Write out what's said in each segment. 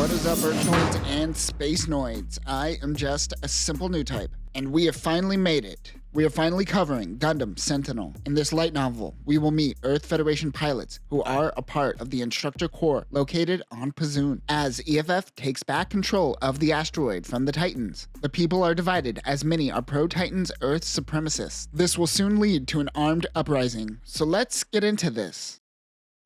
What is up, Earthnoids and Spacenoids? I am just a simple new type, and we have finally made it. We are finally covering Gundam Sentinel. In this light novel, we will meet Earth Federation pilots who are a part of the Instructor Corps located on Pezun. As EFF takes back control of the asteroid from the Titans, the people are divided as many are pro-Titans Earth supremacists. This will soon lead to an armed uprising, so let's get into this.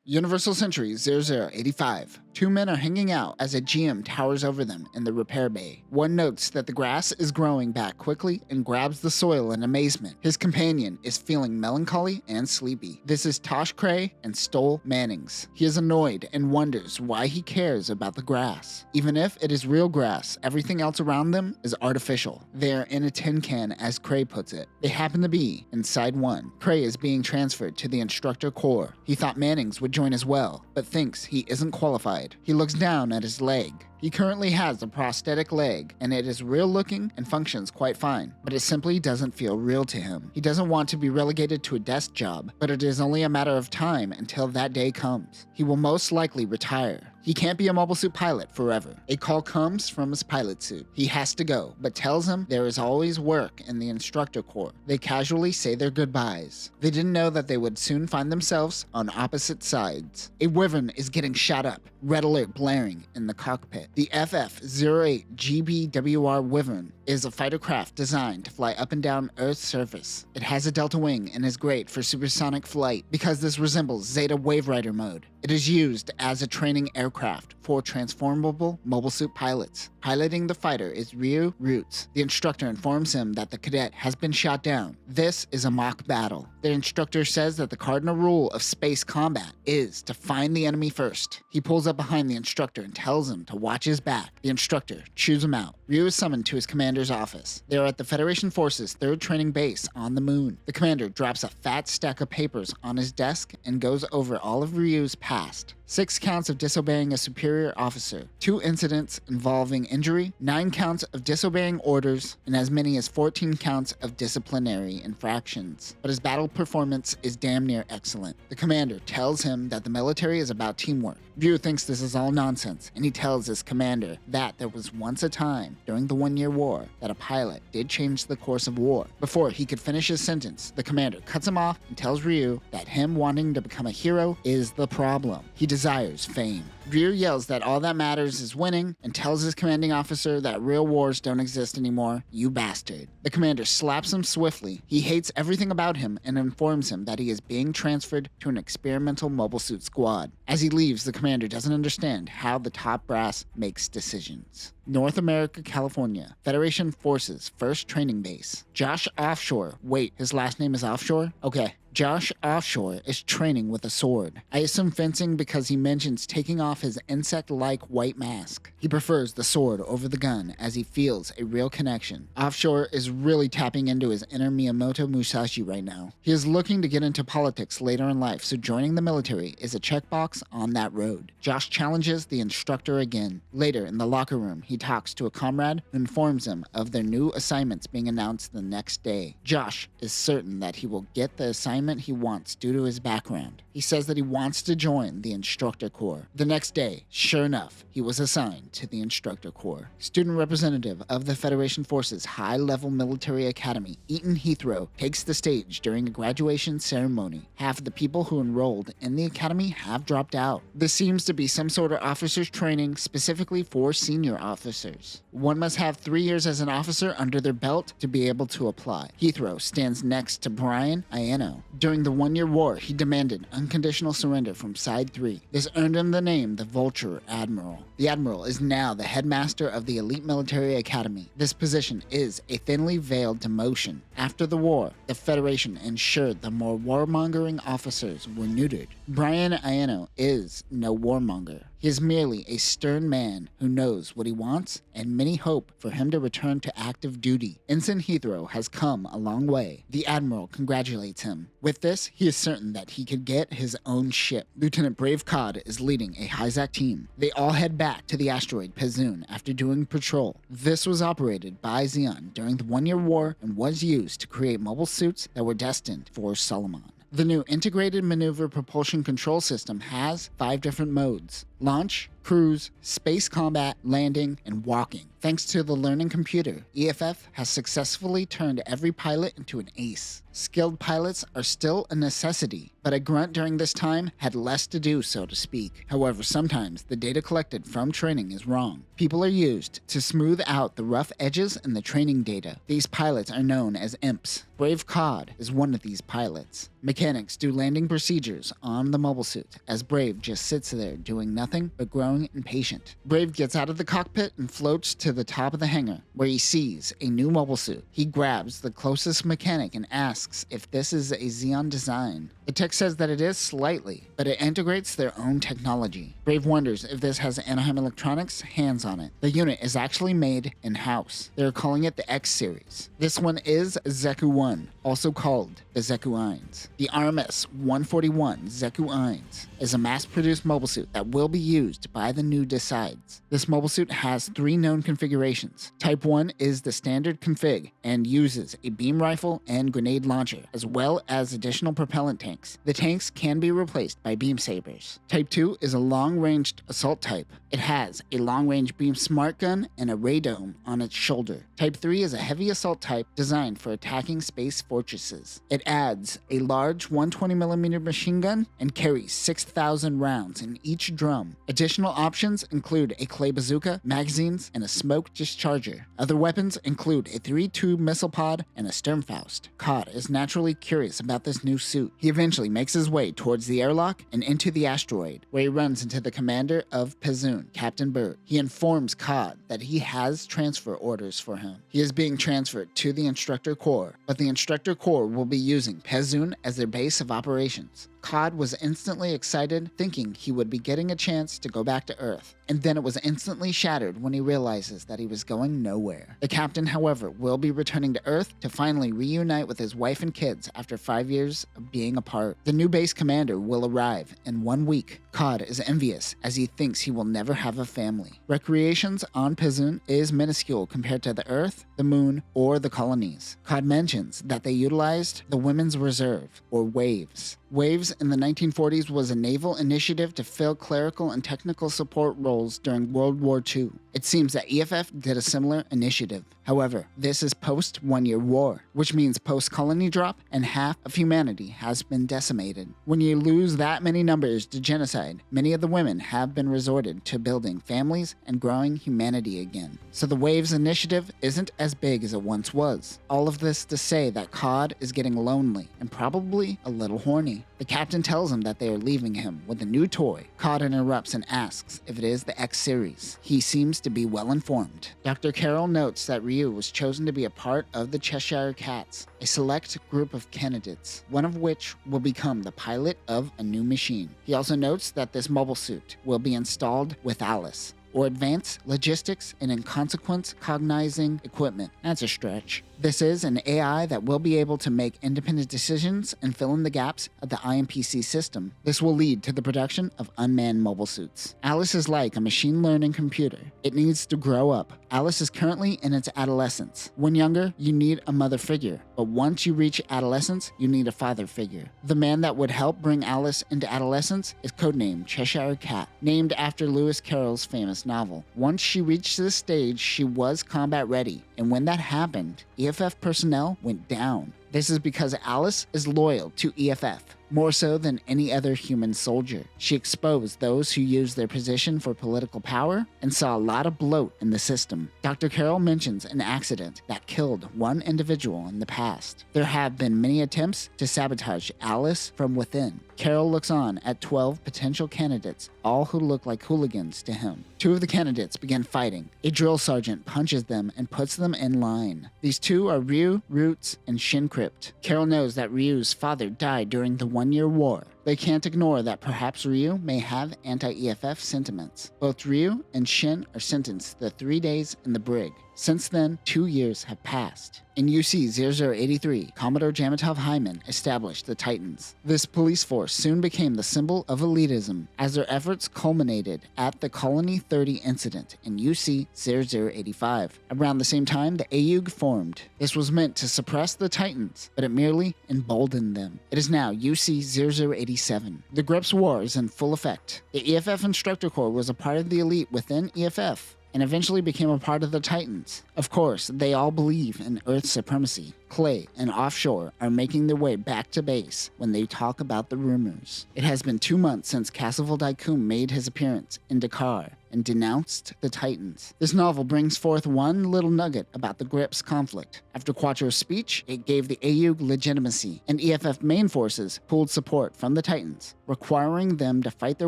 Universal Century 0085. Two men are hanging out as a GM towers over them in the repair bay. One notes that the grass is growing back quickly and grabs the soil in amazement. His companion is feeling melancholy and sleepy. This is Tosh Cray and Stoll Mannings. He is annoyed and wonders why he cares about the grass. Even if it is real grass, everything else around them is artificial. They are in a tin can, as Cray puts it. They happen to be inside one. Cray is being transferred to the Instructor Corps. He thought Mannings would join as well, but thinks he isn't qualified. He looks down at his leg. He currently has a prosthetic leg, and it is real looking and functions quite fine, but it simply doesn't feel real to him. He doesn't want to be relegated to a desk job, but it is only a matter of time until that day comes. He will most likely retire. He can't be a mobile suit pilot forever. A call comes from his pilot suit. He has to go, but tells him there is always work in the Instructor Corps. They casually say their goodbyes. They didn't know that they would soon find themselves on opposite sides. A wyvern is getting shot up, red alert blaring in the cockpit. The FF-08 GBWR Wyvern is a fighter craft designed to fly up and down Earth's surface. It has a delta wing and is great for supersonic flight because this resembles Zeta Wave Rider mode. It is used as a training aircraft for transformable mobile suit pilots. Piloting the fighter is Ryu Roots. The instructor informs him that the cadet has been shot down. This is a mock battle. The instructor says that the cardinal rule of space combat is to find the enemy first. He pulls up behind the instructor and tells him to watch his back. The instructor chews him out. Ryu is summoned to his commander's office. They are at the Federation Forces' third training base on the moon. The commander drops a fat stack of papers on his desk and goes over all of Ryu's past. 6 counts of disobeying a superior officer, 2 incidents involving injury, 9 counts of disobeying orders, and as many as 14 counts of disciplinary infractions. But his battle performance is damn near excellent. The commander tells him that the military is about teamwork. Ryu thinks this is all nonsense, and he tells his commander that there was once a time during the 1-year war that a pilot did change the course of war. Before he could finish his sentence, the commander cuts him off and tells Ryu that him wanting to become a hero is the problem. He desires fame. Ryu yells that all that matters is winning and tells his commanding officer that real wars don't exist anymore, you bastard. The commander slaps him swiftly. He hates everything about him and informs him that he is being transferred to an experimental mobile suit squad. As he leaves, the commander doesn't understand how the top brass makes decisions. North America, California. Federation Forces First Training Base. Josh Offshore. Wait, his last name is Offshore? Okay. Josh Offshore is training with a sword. I assume fencing because he mentions taking off his insect-like white mask. He prefers the sword over the gun as he feels a real connection. Offshore is really tapping into his inner Miyamoto Musashi right now. He is looking to get into politics later in life, so joining the military is a checkbox on that road. Josh challenges the instructor again. Later in the locker room, he talks to a comrade who informs him of their new assignments being announced the next day. Josh is certain that he will get the assignment he wants due to his background. He says that he wants to join the Instructor Corps. The next day, sure enough, he was assigned to the Instructor Corps. Student representative of the Federation Forces High-Level Military Academy, Eaton Heathrow, takes the stage during a graduation ceremony. Half of the people who enrolled in the academy have dropped out. This seems to be some sort of officers training specifically for senior officers. One must have 3 years as an officer under their belt to be able to apply. Heathrow stands next to Admiral Ayeno. During the 1-year war, he demanded unconditional surrender from Side 3. This earned him the name the Vulture Admiral. The Admiral is now the headmaster of the Elite Military Academy. This position is a thinly veiled demotion. After the war, the Federation ensured the more warmongering officers were neutered. Admiral Ayeno is no warmonger. He is merely a stern man who knows what he wants, and many hope for him to return to active duty. Ensign Heathrow has come a long way. The Admiral congratulates him. With this, he is certain that he could get his own ship. Lieutenant Brave Cod is leading a Hyzak team. They all head back to the asteroid Pezun after doing patrol. This was operated by Zeon during the 1-year war and was used to create mobile suits that were destined for Solomon. The new Integrated Maneuver Propulsion Control System has 5 different modes. launch, cruise, space combat, landing, and walking. Thanks to the learning computer, EFF has successfully turned every pilot into an ace. Skilled pilots are still a necessity, but a grunt during this time had less to do, so to speak. However, sometimes the data collected from training is wrong. People are used to smooth out the rough edges in the training data. These pilots are known as imps. Brave Cod is one of these pilots. Mechanics do landing procedures on the mobile suit, as Brave just sits there doing nothing but growing impatient. Brave gets out of the cockpit and floats to the top of the hangar, where he sees a new mobile suit. He grabs the closest mechanic and asks if this is a Xeon design. The tech says that it is slightly, but it integrates their own technology. Brave wonders if this has Anaheim Electronics' hands on it. The unit is actually made in-house. They're calling it the X Series. This one is Zeku 1, also called the Zeku Eins. The RMS 141 Zeku Eins is a mass-produced mobile suit that will be used by the new Decides. This mobile suit has 3 known configurations. Type 1 is the standard config and uses a beam rifle and grenade launcher, as well as additional propellant tanks. The tanks can be replaced by beam sabers. Type 2 is a long-ranged assault type. It has a long-range beam smart gun and a radome on its shoulder. Type 3 is a heavy assault type designed for attacking space fortresses. It adds a large 120mm machine gun and carries 6,000 rounds in each drum. Additional options include a clay bazooka, magazines, and a smoke discharger. Other weapons include a 3-tube missile pod and a Sturmfaust. Cod is naturally curious about this new suit. He eventually makes his way towards the airlock and into the asteroid, where he runs into the commander of Pezun, Captain Burt. He informs Cod that he has transfer orders for him. He is being transferred to the Instructor Corps, but the Instructor Corps will be using Pezun as their base of operations. Cod was instantly excited, thinking he would be getting a chance to go back to Earth, and then it was instantly shattered when he realizes that he was going nowhere. The captain, however, will be returning to Earth to finally reunite with his wife and kids after 5 years of being apart. The new base commander will arrive in 1 week. Cod is envious as he thinks he will never have a family. Recreations on Pezun is minuscule compared to the Earth, the Moon, or the colonies. Cod mentions that they utilized the Women's Reserve, or WAVES. WAVES in the 1940s was a naval initiative to fill clerical and technical support roles during World War II. It seems that EFF did a similar initiative. However, this is post-1-year war, which means post-colony drop and half of humanity has been decimated. When you lose that many numbers to genocide, many of the women have been resorted to building families and growing humanity again. So the WAVES initiative isn't as big as it once was. All of this to say that Cod is getting lonely and probably a little horny. The captain tells him that they are leaving him with a new toy. Cod interrupts and asks if it is the X Series. He seems to be well informed. Dr. Carroll notes that Ryu was chosen to be a part of the Cheshire Cats, a select group of candidates, one of which will become the pilot of a new machine. He also notes that this mobile suit will be installed with Alice, or advanced logistics and in consequence cognizing equipment. That's a stretch. This is an AI that will be able to make independent decisions and fill in the gaps of the IMPC system. This will lead to the production of unmanned mobile suits. Alice is like a machine learning computer. It needs to grow up. Alice is currently in its adolescence. When younger, you need a mother figure, but once you reach adolescence, you need a father figure. The man that would help bring Alice into adolescence is codenamed Cheshire Cat, named after Lewis Carroll's famous novel. Once she reached this stage, she was combat ready, and when that happened, EFF personnel went down. This is because Alice is loyal to EFF, more so than any other human soldier. She exposed those who used their position for political power and saw a lot of bloat in the system. Dr. Carroll mentions an accident that killed one individual in the past. There have been many attempts to sabotage Alice from within. Carroll looks on at 12 potential candidates, all who look like hooligans to him. 2 of the candidates begin fighting. A drill sergeant punches them and puts them in line. These 2 are Ryu Roots and Shin Crypt. Carroll knows that Ryu's father died during the 1-year war. They can't ignore that perhaps Ryu may have anti-EFF sentiments. Both Ryu and Shin are sentenced to 3 days in the brig. Since then, 2 years have passed. In UC-0083, Commodore Jamatov Hyman established the Titans. This police force soon became the symbol of elitism, as their efforts culminated at the Colony 30 incident in UC-0085. Around the same time, the AUG formed. This was meant to suppress the Titans, but it merely emboldened them. It is now UC-0086 1987. The Grips War is in full effect. The EFF Instructor Corps was a part of the elite within EFF, and eventually became a part of the Titans. Of course, they all believe in Earth supremacy. Clay and Offshore are making their way back to base when they talk about the rumors. It has been 2 months since Castle Daikum made his appearance in Dakar and denounced the Titans. This novel brings forth one little nugget about the Grips conflict. After Quattro's speech, it gave the AUG legitimacy, and EFF main forces pulled support from the Titans, requiring them to fight their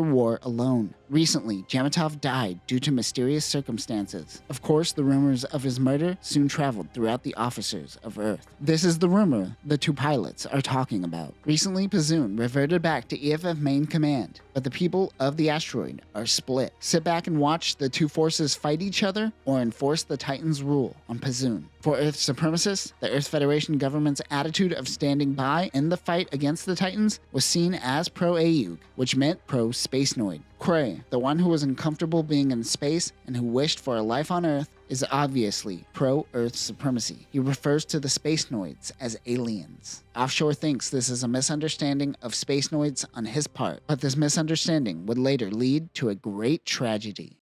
war alone. Recently, Jamatov died due to mysterious circumstances. Of course, the rumors of his murder soon traveled throughout the officers of Earth. This is the rumor the two pilots are talking about. Recently, Pezun reverted back to EFF main command, but the people of the asteroid are split. Sit back and watch the two forces fight each other or enforce the Titans' rule on Pezun. For Earth supremacists, the Earth Federation government's attitude of standing by in the fight against the Titans was seen as pro-AUG, which meant pro-Spacenoid. Cray, the one who was uncomfortable being in space and who wished for a life on Earth, is obviously pro-Earth supremacy. He refers to the Spacenoids as aliens. Offshore thinks this is a misunderstanding of Spacenoids on his part, but this misunderstanding would later lead to a great tragedy.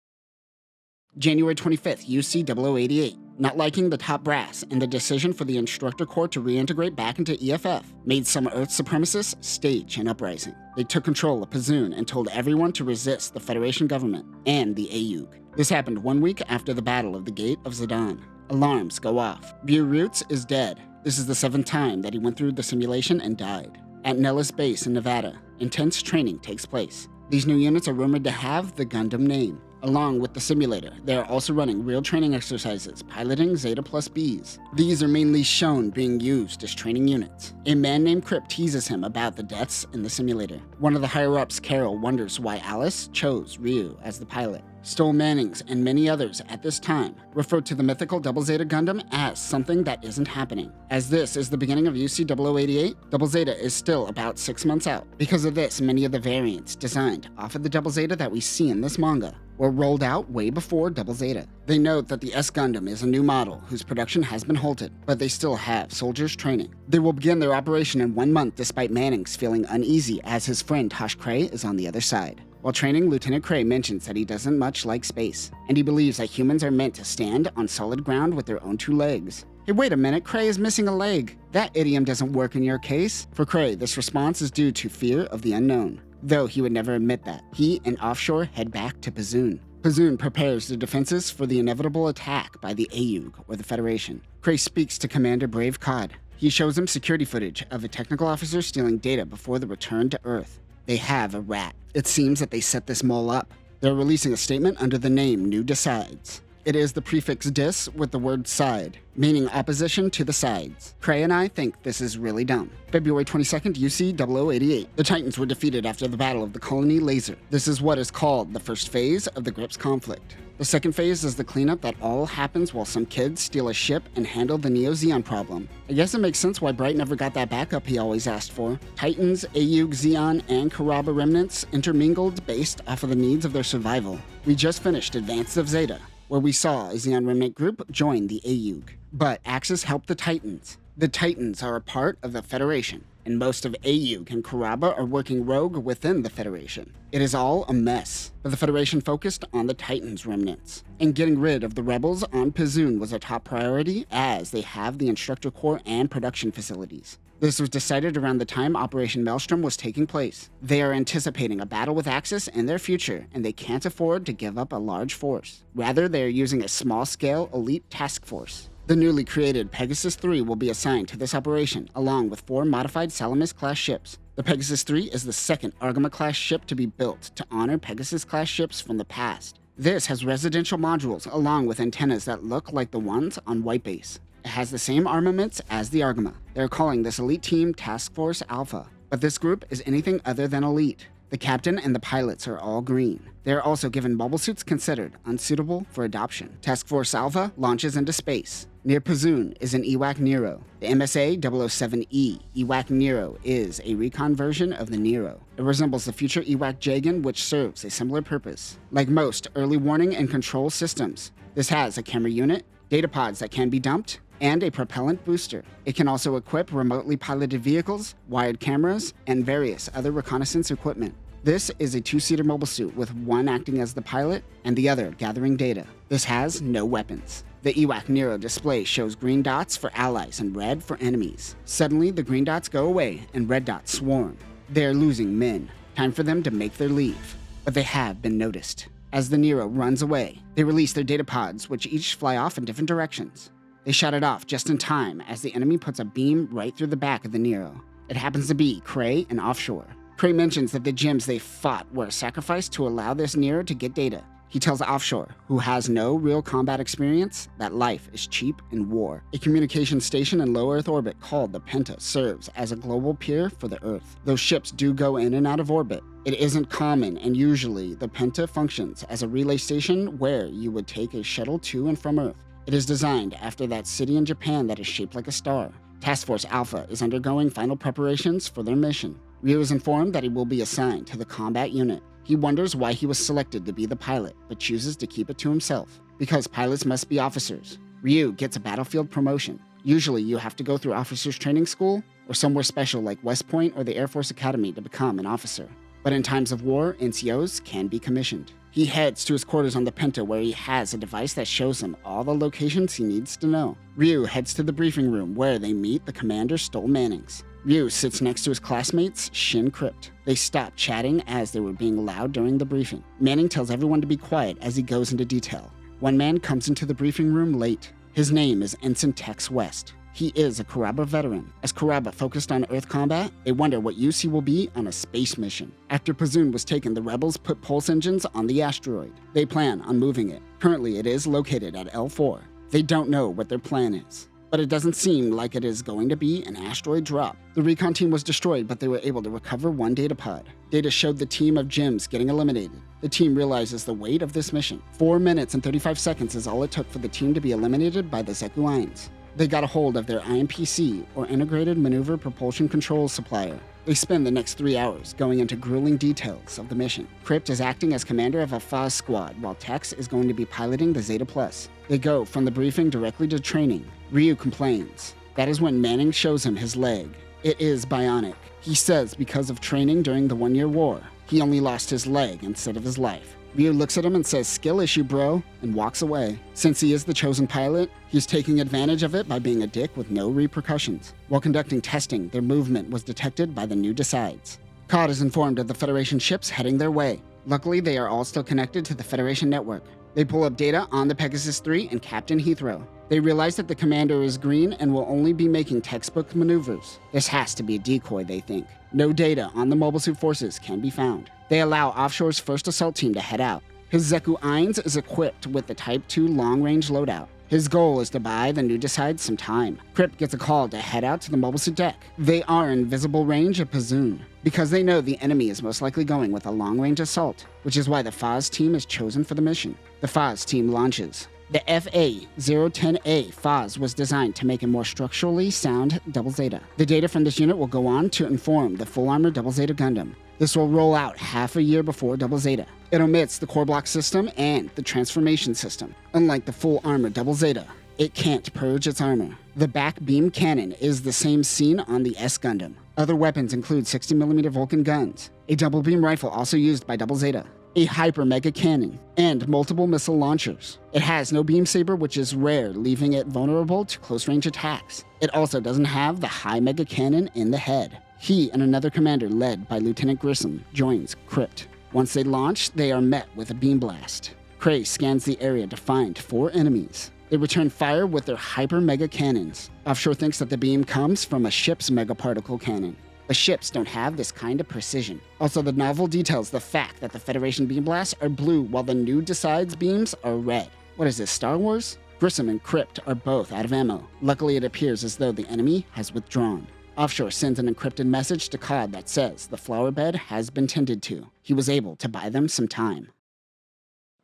January 25th, UC 0088. Not liking the top brass and the decision for the Instructor Corps to reintegrate back into EFF made some Earth supremacists stage an uprising. They took control of Pezun and told everyone to resist the Federation government and the AUG. This happened 1 week after the Battle of the Gate of Zidane. Alarms go off. Ryu Roots is dead. This is the 7th time that he went through the simulation and died. At Nellis Base in Nevada, intense training takes place. These new units are rumored to have the Gundam name. Along with the simulator, they are also running real training exercises, piloting Zeta plus Bs. These are mainly shown being used as training units. A man named Crip teases him about the deaths in the simulator. One of the higher-ups, Carol, wonders why Alice chose Ryu as the pilot. Stoll Mannings and many others at this time refer to the mythical Double Zeta Gundam as something that isn't happening. As this is the beginning of UC 0088, Double Zeta is still about 6 months out. Because of this, many of the variants designed off of the Double Zeta that we see in this manga were rolled out way before Double Zeta. They note that the S Gundam is a new model whose production has been halted, but they still have soldiers training. They will begin their operation in 1 month despite Mannings feeling uneasy as his friend Tosh Cray is on the other side. While training, Lieutenant Cray mentions that he doesn't much like space, and he believes that humans are meant to stand on solid ground with their own 2 legs. Hey, wait a minute, Cray is missing a leg. That idiom doesn't work in your case. For Cray, this response is due to fear of the unknown, though he would never admit that. He and Offshore head back to Pezun. Pezun prepares the defenses for the inevitable attack by the AUG, or the Federation. Cray speaks to Commander Brave Cod. He shows him security footage of a technical officer stealing data before the return to Earth. They have a rat. It seems that they set this mole up. They're releasing a statement under the name New Decides. It is the prefix dis with the word side, meaning opposition to the sides. Cray and I think this is really dumb. February 22nd, UC 0088. The Titans were defeated after the Battle of the Colony Laser. This is what is called the first phase of the Grips conflict. The second phase is the cleanup that all happens while some kids steal a ship and handle the Neo-Zeon problem. I guess it makes sense why Bright never got that backup he always asked for. Titans, AUG, Zeon, and Karaba remnants intermingled based off of the needs of their survival. We just finished Advance of Zeta, where we saw a Zeon remnant group join the AUG. But Axis helped the Titans. The Titans are a part of the Federation, and most of AUG and Karaba are working rogue within the Federation. It is all a mess, but the Federation focused on the Titans remnants. And getting rid of the rebels on Pezun was a top priority, as they have the Instructor Corps and production facilities. This was decided around the time Operation Maelstrom was taking place. They are anticipating a battle with Axis in their future, and they can't afford to give up a large force. Rather, they are using a small-scale elite task force. The newly created Pegasus 3 will be assigned to this operation, along with 4 modified Salamis-class ships. The Pegasus 3 is the second Argama-class ship to be built to honor Pegasus-class ships from the past. This has residential modules, along with antennas that look like the ones on White Base. It has the same armaments as the Argama. They're calling this elite team Task Force Alpha, but this group is anything other than elite. The captain and the pilots are all green. They are also given mobile suits considered unsuitable for adoption. Task Force Alpha launches into space. Near Pezun is an Ewak Nero. The MSA 007E Ewak Nero is a recon version of the Nero. It resembles the future Ewak Jagan, which serves a similar purpose. Like most early warning and control systems, this has a camera unit, data pods that can be dumped, and a propellant booster. It can also equip remotely piloted vehicles, wired cameras, and various other reconnaissance equipment. This is a two-seater mobile suit with one acting as the pilot and the other gathering data. This has no weapons. The EWAC Nero display shows green dots for allies and red for enemies. Suddenly, the green dots go away and red dots swarm. They are losing men. Time for them to make their leave. But they have been noticed. As the Nero runs away, they release their data pods, which each fly off in different directions. They shot it off just in time as the enemy puts a beam right through the back of the Nero. It happens to be Cray and Offshore. Cray mentions that the gems they fought were sacrificed to allow this Nero to get data. He tells Offshore, who has no real combat experience, that life is cheap in war. A communication station in low Earth orbit called the Penta serves as a global pier for the Earth. Those ships do go in and out of orbit. It isn't common, and usually the Penta functions as a relay station where you would take a shuttle to and from Earth. It is designed after that city in Japan that is shaped like a star. Task Force Alpha is undergoing final preparations for their mission. Ryu is informed that he will be assigned to the combat unit. He wonders why he was selected to be the pilot, but chooses to keep it to himself. Because pilots must be officers. Ryu gets a battlefield promotion. Usually you have to go through officers training school or somewhere special like West Point or the Air Force Academy to become an officer. But in times of war, NCOs can be commissioned. He heads to his quarters on the Penta where he has a device that shows him all the locations he needs to know. Ryu heads to the briefing room where they meet the Commander Stoll Mannings. Ryu sits next to his classmates, Shin Crypt. They stop chatting as they were being loud during the briefing. Manning tells everyone to be quiet as he goes into detail. One man comes into the briefing room late. His name is Ensign Tex West. He is a Kuraba veteran. As Kuraba focused on Earth combat, they wonder what use he will be on a space mission. After Pezun was taken, the rebels put pulse engines on the asteroid. They plan on moving it. Currently, it is located at L4. They don't know what their plan is. But it doesn't seem like it is going to be an asteroid drop. The recon team was destroyed, but they were able to recover one data pod. Data showed the team of gems getting eliminated. The team realizes the weight of this mission. 4 minutes and 35 seconds is all it took for the team to be eliminated by the Zekuines. They got a hold of their IMPC, or Integrated Maneuver Propulsion Control Supplier. They spend the next 3 hours going into grueling details of the mission. Crypt is acting as commander of a FAS squad, while Tex is going to be piloting the Zeta Plus. They go from the briefing directly to training. Ryu complains. That is when Manning shows him his leg. It is bionic. He says because of training during the 1-year war, he only lost his leg instead of his life. Ryu looks at him and says, "Skill issue, bro," and walks away. Since he is the chosen pilot, he's taking advantage of it by being a dick with no repercussions. While conducting testing, their movement was detected by the new Decides. COD is informed of the Federation ships heading their way. Luckily, they are all still connected to the Federation network. They pull up data on the Pegasus 3 and Captain Heathrow. They realize that the commander is green and will only be making textbook maneuvers. This has to be a decoy, they think. No data on the Mobile Suit Forces can be found. They allow Offshore's first assault team to head out. His Zekuines is equipped with the Type 2 long-range loadout. His goal is to buy the new Decide some time. Crypt gets a call to head out to the Mobile Suit deck. They are in visible range of Pezun, because they know the enemy is most likely going with a long-range assault, which is why the FAS team is chosen for the mission. The FAS team launches. The FA-010A FAS was designed to make a more structurally sound Double Zeta. The data from this unit will go on to inform the full-armor Double Zeta Gundam. This will roll out half a year before Double Zeta. It omits the core block system and the transformation system. Unlike the full-armor Double Zeta, it can't purge its armor. The back beam cannon is the same seen on the S Gundam. Other weapons include 60mm Vulcan guns, a double beam rifle also used by Double Zeta, a hyper mega cannon, and multiple missile launchers. It has no beam saber, which is rare, leaving it vulnerable to close range attacks. It also doesn't have the high mega cannon in the head. He and another commander led by Lieutenant Grissom joins Crypt. Once they launch, they are met with a beam blast. Cray scans the area to find 4 enemies. They return fire with their hyper mega cannons. Offshore thinks that the beam comes from a ship's megaparticle cannon. The ships don't have this kind of precision. Also, the novel details the fact that the Federation beam blasts are blue while the new Decides beams are red. What is this, Star Wars? Grissom and Crypt are both out of ammo. Luckily, it appears as though the enemy has withdrawn. Offshore sends an encrypted message to COD that says the flower bed has been tended to. He was able to buy them some time.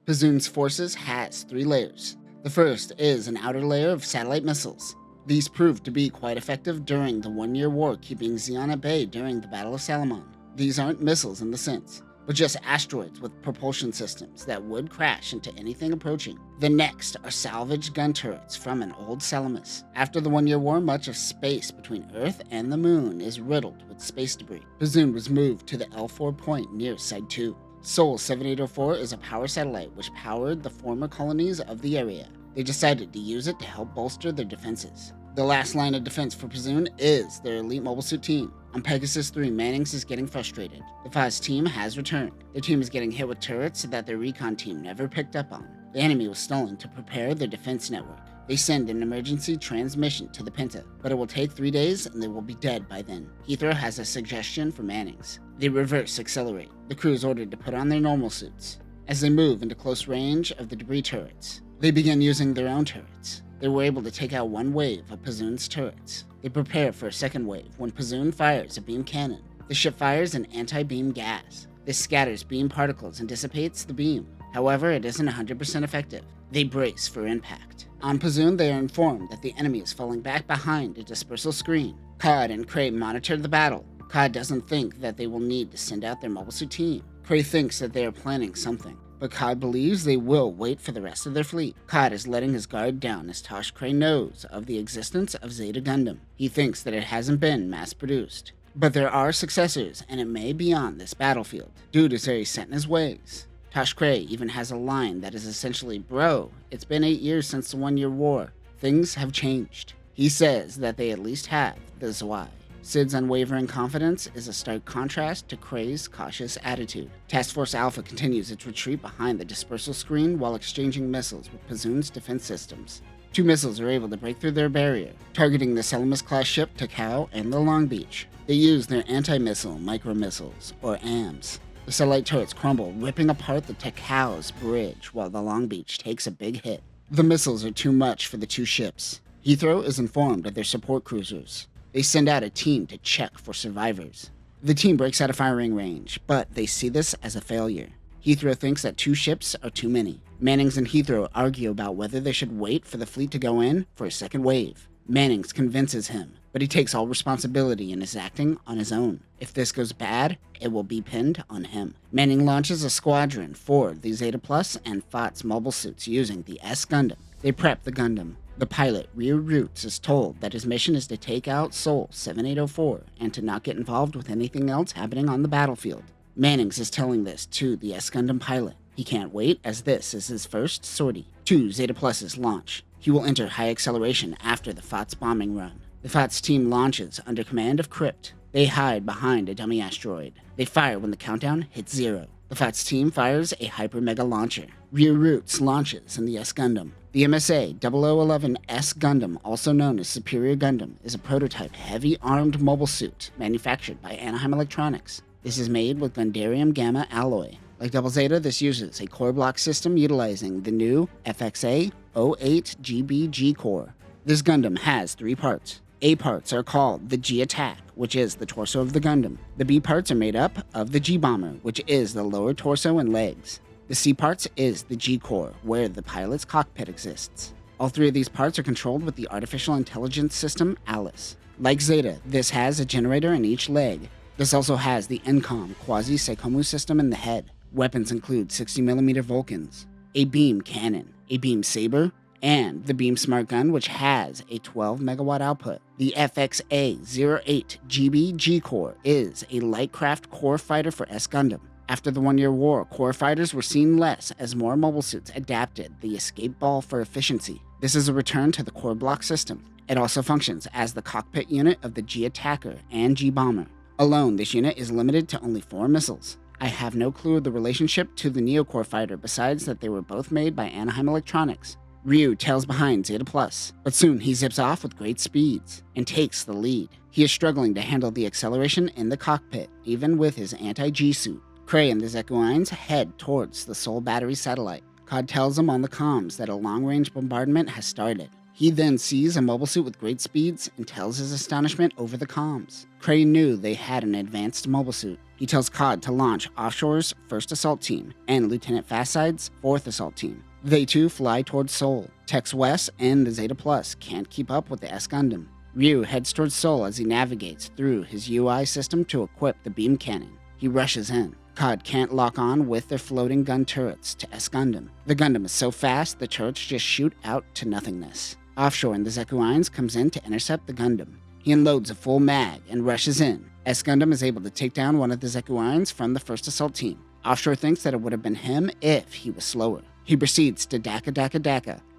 Pezun's forces has 3 layers. The first is an outer layer of satellite missiles. These proved to be quite effective during the 1-year war, keeping Xion at bay during the Battle of Salamon. These aren't missiles in the sense. but just asteroids with propulsion systems that would crash into anything approaching. The next are salvaged gun turrets from an old Salamis. After the 1-year war, much of space between Earth and the moon is riddled with space debris. Pezun was moved to the L4 point near Side 2. Sol 7804 is a power satellite which powered the former colonies of the area. They decided to use it to help bolster their defenses. The last line of defense for Pezun is their elite mobile suit team. On Pegasus 3, Mannings is getting frustrated. The Foz team has returned. Their team is getting hit with turrets that their recon team never picked up on. The enemy was stalling to prepare their defense network. They send an emergency transmission to the Penta, but it will take 3 days and they will be dead by then. Heathrow has a suggestion for Mannings. They reverse accelerate. The crew is ordered to put on their normal suits. As they move into close range of the debris turrets, they begin using their own turrets. They were able to take out one wave of Pezun's turrets. They prepare for a second wave when Pezun fires a beam cannon. The ship fires an anti-beam gas. This scatters beam particles and dissipates the beam. However, it isn't 100% effective. They brace for impact. On Pezun, they are informed that the enemy is falling back behind a dispersal screen. Cod and Cray monitor the battle. Cod doesn't think that they will need to send out their mobile suit team. Cray thinks that they are planning something, but Cod believes they will wait for the rest of their fleet. Cod is letting his guard down as Tosh Cray knows of the existence of Zeta Gundam. He thinks that it hasn't been mass-produced. But there are successors, and it may be on this battlefield. Dude is very set in his ways. Tosh Cray even has a line that is essentially, "Bro, it's been 8 years since the 1-year war. Things have changed." He says that they at least have the Zwei. Sid's unwavering confidence is a stark contrast to Cray's cautious attitude. Task Force Alpha continues its retreat behind the dispersal screen while exchanging missiles with Pezun's defense systems. 2 missiles are able to break through their barrier, targeting the Salamis-class ship Takao and the Long Beach. They use their anti-missile micro-missiles, or AMs. The satellite turrets crumble, ripping apart the Takao's bridge while the Long Beach takes a big hit. The missiles are too much for the 2 ships. Heathrow is informed of their support cruisers. They send out a team to check for survivors. The team breaks out of firing range, but they see this as a failure. Heathrow thinks that 2 ships are too many. Mannings and Heathrow argue about whether they should wait for the fleet to go in for a second wave. Mannings convinces him, but he takes all responsibility and is acting on his own. If this goes bad, it will be pinned on him. Manning launches a squadron for the Zeta Plus and FOTS mobile suits using the S Gundam. They prep the Gundam. The pilot, Ryu Roots, is told that his mission is to take out Sol 7804 and to not get involved with anything else happening on the battlefield. Mannings is telling this to the S Gundam pilot. He can't wait, as this is his first sortie. 2 Zeta Pluses launch. He will enter high acceleration after the FOTS bombing run. The FOTS team launches under command of Crypt. They hide behind a dummy asteroid. They fire when the countdown hits 0. The FOTS team fires a Hyper Mega launcher. Ryu Roots launches in the S Gundam. The MSA 0011 S Gundam, also known as Superior Gundam, is a prototype heavy-armed mobile suit manufactured by Anaheim Electronics. This is made with Gundarium Gamma alloy. Like Double Zeta, this uses a core block system utilizing the new FXA 08GBG core. This Gundam has 3 parts. A parts are called the G Attack, which is the torso of the Gundam. The B parts are made up of the G Bomber, which is the lower torso and legs. The C parts is the G Core, where the pilot's cockpit exists. All 3 of these parts are controlled with the artificial intelligence system Alice. Like Zeta, this has a generator in each leg. This also has the NCOM quasi-Seikomu system in the head. Weapons include 60mm Vulcans, a beam cannon, a beam saber, and the Beam Smart Gun, which has a 12 megawatt output. The FXA-08GB G-Core is a lightcraft core fighter for S Gundam. After the 1-year war, core fighters were seen less as more mobile suits adapted the escape ball for efficiency. This is a return to the core block system. It also functions as the cockpit unit of the G Attacker and G Bomber. Alone, this unit is limited to only 4 missiles. I have no clue of the relationship to the Neocore fighter besides that they were both made by Anaheim Electronics. Ryu tails behind Zeta Plus, but soon he zips off with great speeds and takes the lead. He is struggling to handle the acceleration in the cockpit, even with his anti-G suit. Cray and the Zekuines head towards the Sol battery satellite. Cod tells him on the comms that a long-range bombardment has started. He then sees a mobile suit with great speeds and tells his astonishment over the comms. Cray knew they had an advanced mobile suit. He tells Cod to launch Offshore's 1st Assault Team and Lieutenant Fastside's 4th Assault Team. They too fly towards Sol. Tex West and the Zeta Plus can't keep up with the S Gundam. Ryu heads towards Sol as he navigates through his UI system to equip the beam cannon. He rushes in. COD can't lock on with their floating gun turrets to S-Gundam. The Gundam is so fast, the turrets just shoot out to nothingness. Offshore in the Zekuines comes in to intercept the Gundam. He unloads a full mag and rushes in. S-Gundam is able to take down one of the Zekuines from the first assault team. Offshore thinks that it would have been him if he was slower. He proceeds to daka.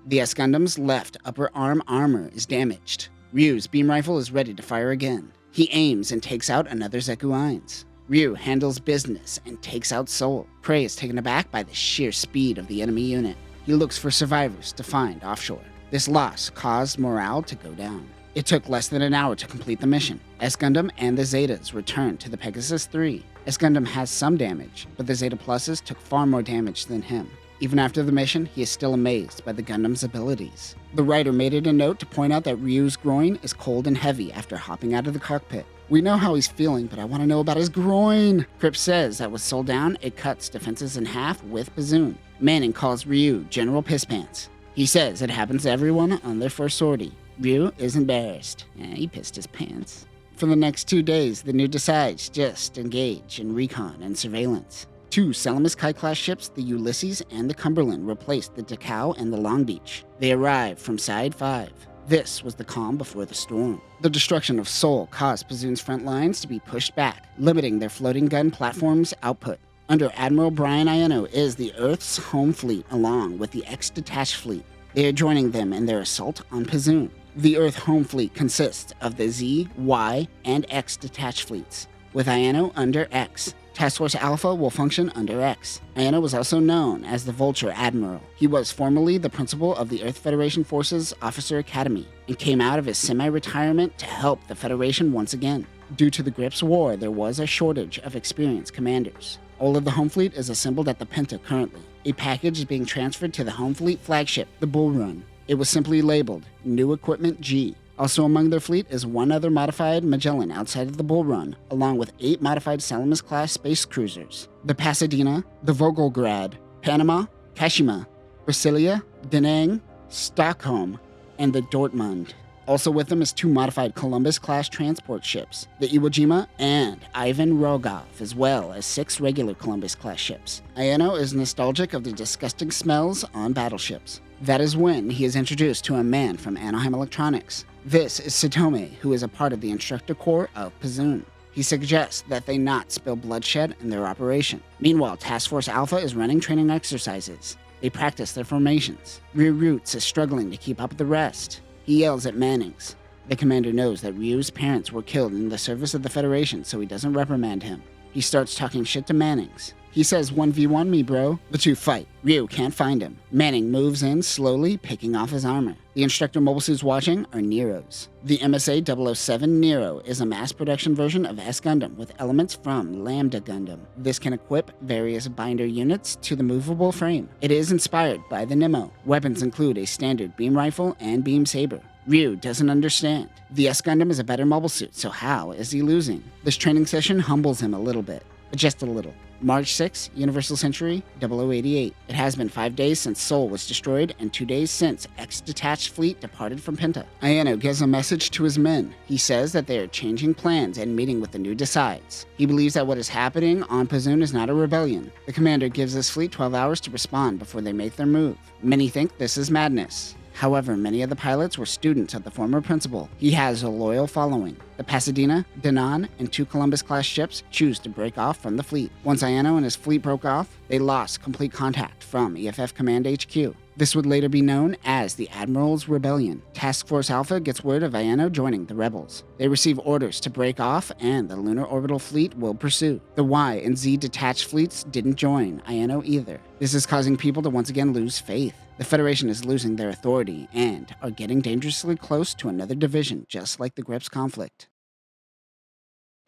The S-Gundam's left upper arm armor is damaged. Ryu's beam rifle is ready to fire again. He aims and takes out another Zekuines. Ryu handles business and takes out Soul. Prey is taken aback by the sheer speed of the enemy unit. He looks for survivors to find offshore. This loss caused morale to go down. It took less than an hour to complete the mission. S-Gundam and the Zetas returned to the Pegasus III. S-Gundam has some damage, but the Zeta Pluses took far more damage than him. Even after the mission, he is still amazed by the Gundam's abilities. The writer made it a note to point out that Ryu's groin is cold and heavy after hopping out of the cockpit. We know how he's feeling, but I want to know about his groin. Cripps says that with Soul down, it cuts defenses in half with Pezun. Manning calls Ryu General Pisspants. He says it happens to everyone on their first sortie. Ryu is embarrassed. He pissed his pants. For the next 2 days, the new decides just engage in recon and surveillance. 2 Salamis Kai-class ships, the Ulysses and the Cumberland, replaced the Dachau and the Long Beach. They arrived from Side 5. This was the calm before the storm. The destruction of Seoul caused Pezun's front lines to be pushed back, limiting their floating gun platform's output. Under Admiral Brian Ayeno is the Earth's home fleet along with the X-detached fleet. They are joining them in their assault on Pezun. The Earth home fleet consists of the Z, Y, and X detached fleets, with Ayeno under X. Task Force Alpha will function under X. Ayeno was also known as the Vulture Admiral. He was formerly the principal of the Earth Federation Forces Officer Academy and came out of his semi-retirement to help the Federation once again. Due to the Grips War, there was a shortage of experienced commanders. All of the home fleet is assembled at the Penta currently. A package is being transferred to the home fleet flagship, the Bull Run. It was simply labeled New Equipment G. Also among their fleet is one other modified Magellan outside of the Bull Run, along with 8 modified Salamis-class space cruisers. The Pasadena, the Volgograd, Panama, Kashima, Brasilia, Da Nang, Stockholm, and the Dortmund. Also with them is 2 modified Columbus-class transport ships, the Iwo Jima and Ivan Rogov, as well as 6 regular Columbus-class ships. Ayeno is nostalgic of the disgusting smells on battleships. That is when he is introduced to a man from Anaheim Electronics. This is Satome, who is a part of the Instructor Corps of Pezun. He suggests that they not spill bloodshed in their operation. Meanwhile, Task Force Alpha is running training exercises. They practice their formations. Ryu Roots is struggling to keep up with the rest. He yells at Mannings. The commander knows that Ryu's parents were killed in the service of the Federation, so he doesn't reprimand him. He starts talking shit to Mannings. He says 1v1 me, bro. The 2 fight. Ryu can't find him. Manning moves in slowly, picking off his armor. The Instructor mobile suits watching are Neros. The MSA-007 Nero is a mass production version of S-Gundam with elements from Lambda Gundam. This can equip various binder units to the movable frame. It is inspired by the Nemo. Weapons include a standard beam rifle and beam saber. Ryu doesn't understand. The S-Gundam is a better mobile suit, so how is he losing? This training session humbles him a little bit, but just a little. March 6, Universal Century 0088. It has been 5 days since Seoul was destroyed and 2 days since X-detached fleet departed from Penta. Ayeno gives a message to his men. He says that they are changing plans and meeting with the new decides. He believes that what is happening on Pezun is not a rebellion. The commander gives his fleet 12 hours to respond before they make their move. Many think this is madness. However, many of the pilots were students of the former principal. He has a loyal following. The Pasadena, Da Nang, and 2 Columbus-class ships choose to break off from the fleet. Once Ayeno and his fleet broke off, they lost complete contact from EFF Command HQ. This would later be known as the Admiral's Rebellion. Task Force Alpha gets word of Ayeno joining the rebels. They receive orders to break off, and the Lunar Orbital Fleet will pursue. The Y and Z detached fleets didn't join Ayeno either. This is causing people to once again lose faith. The Federation is losing their authority and are getting dangerously close to another division, just like the Grips conflict.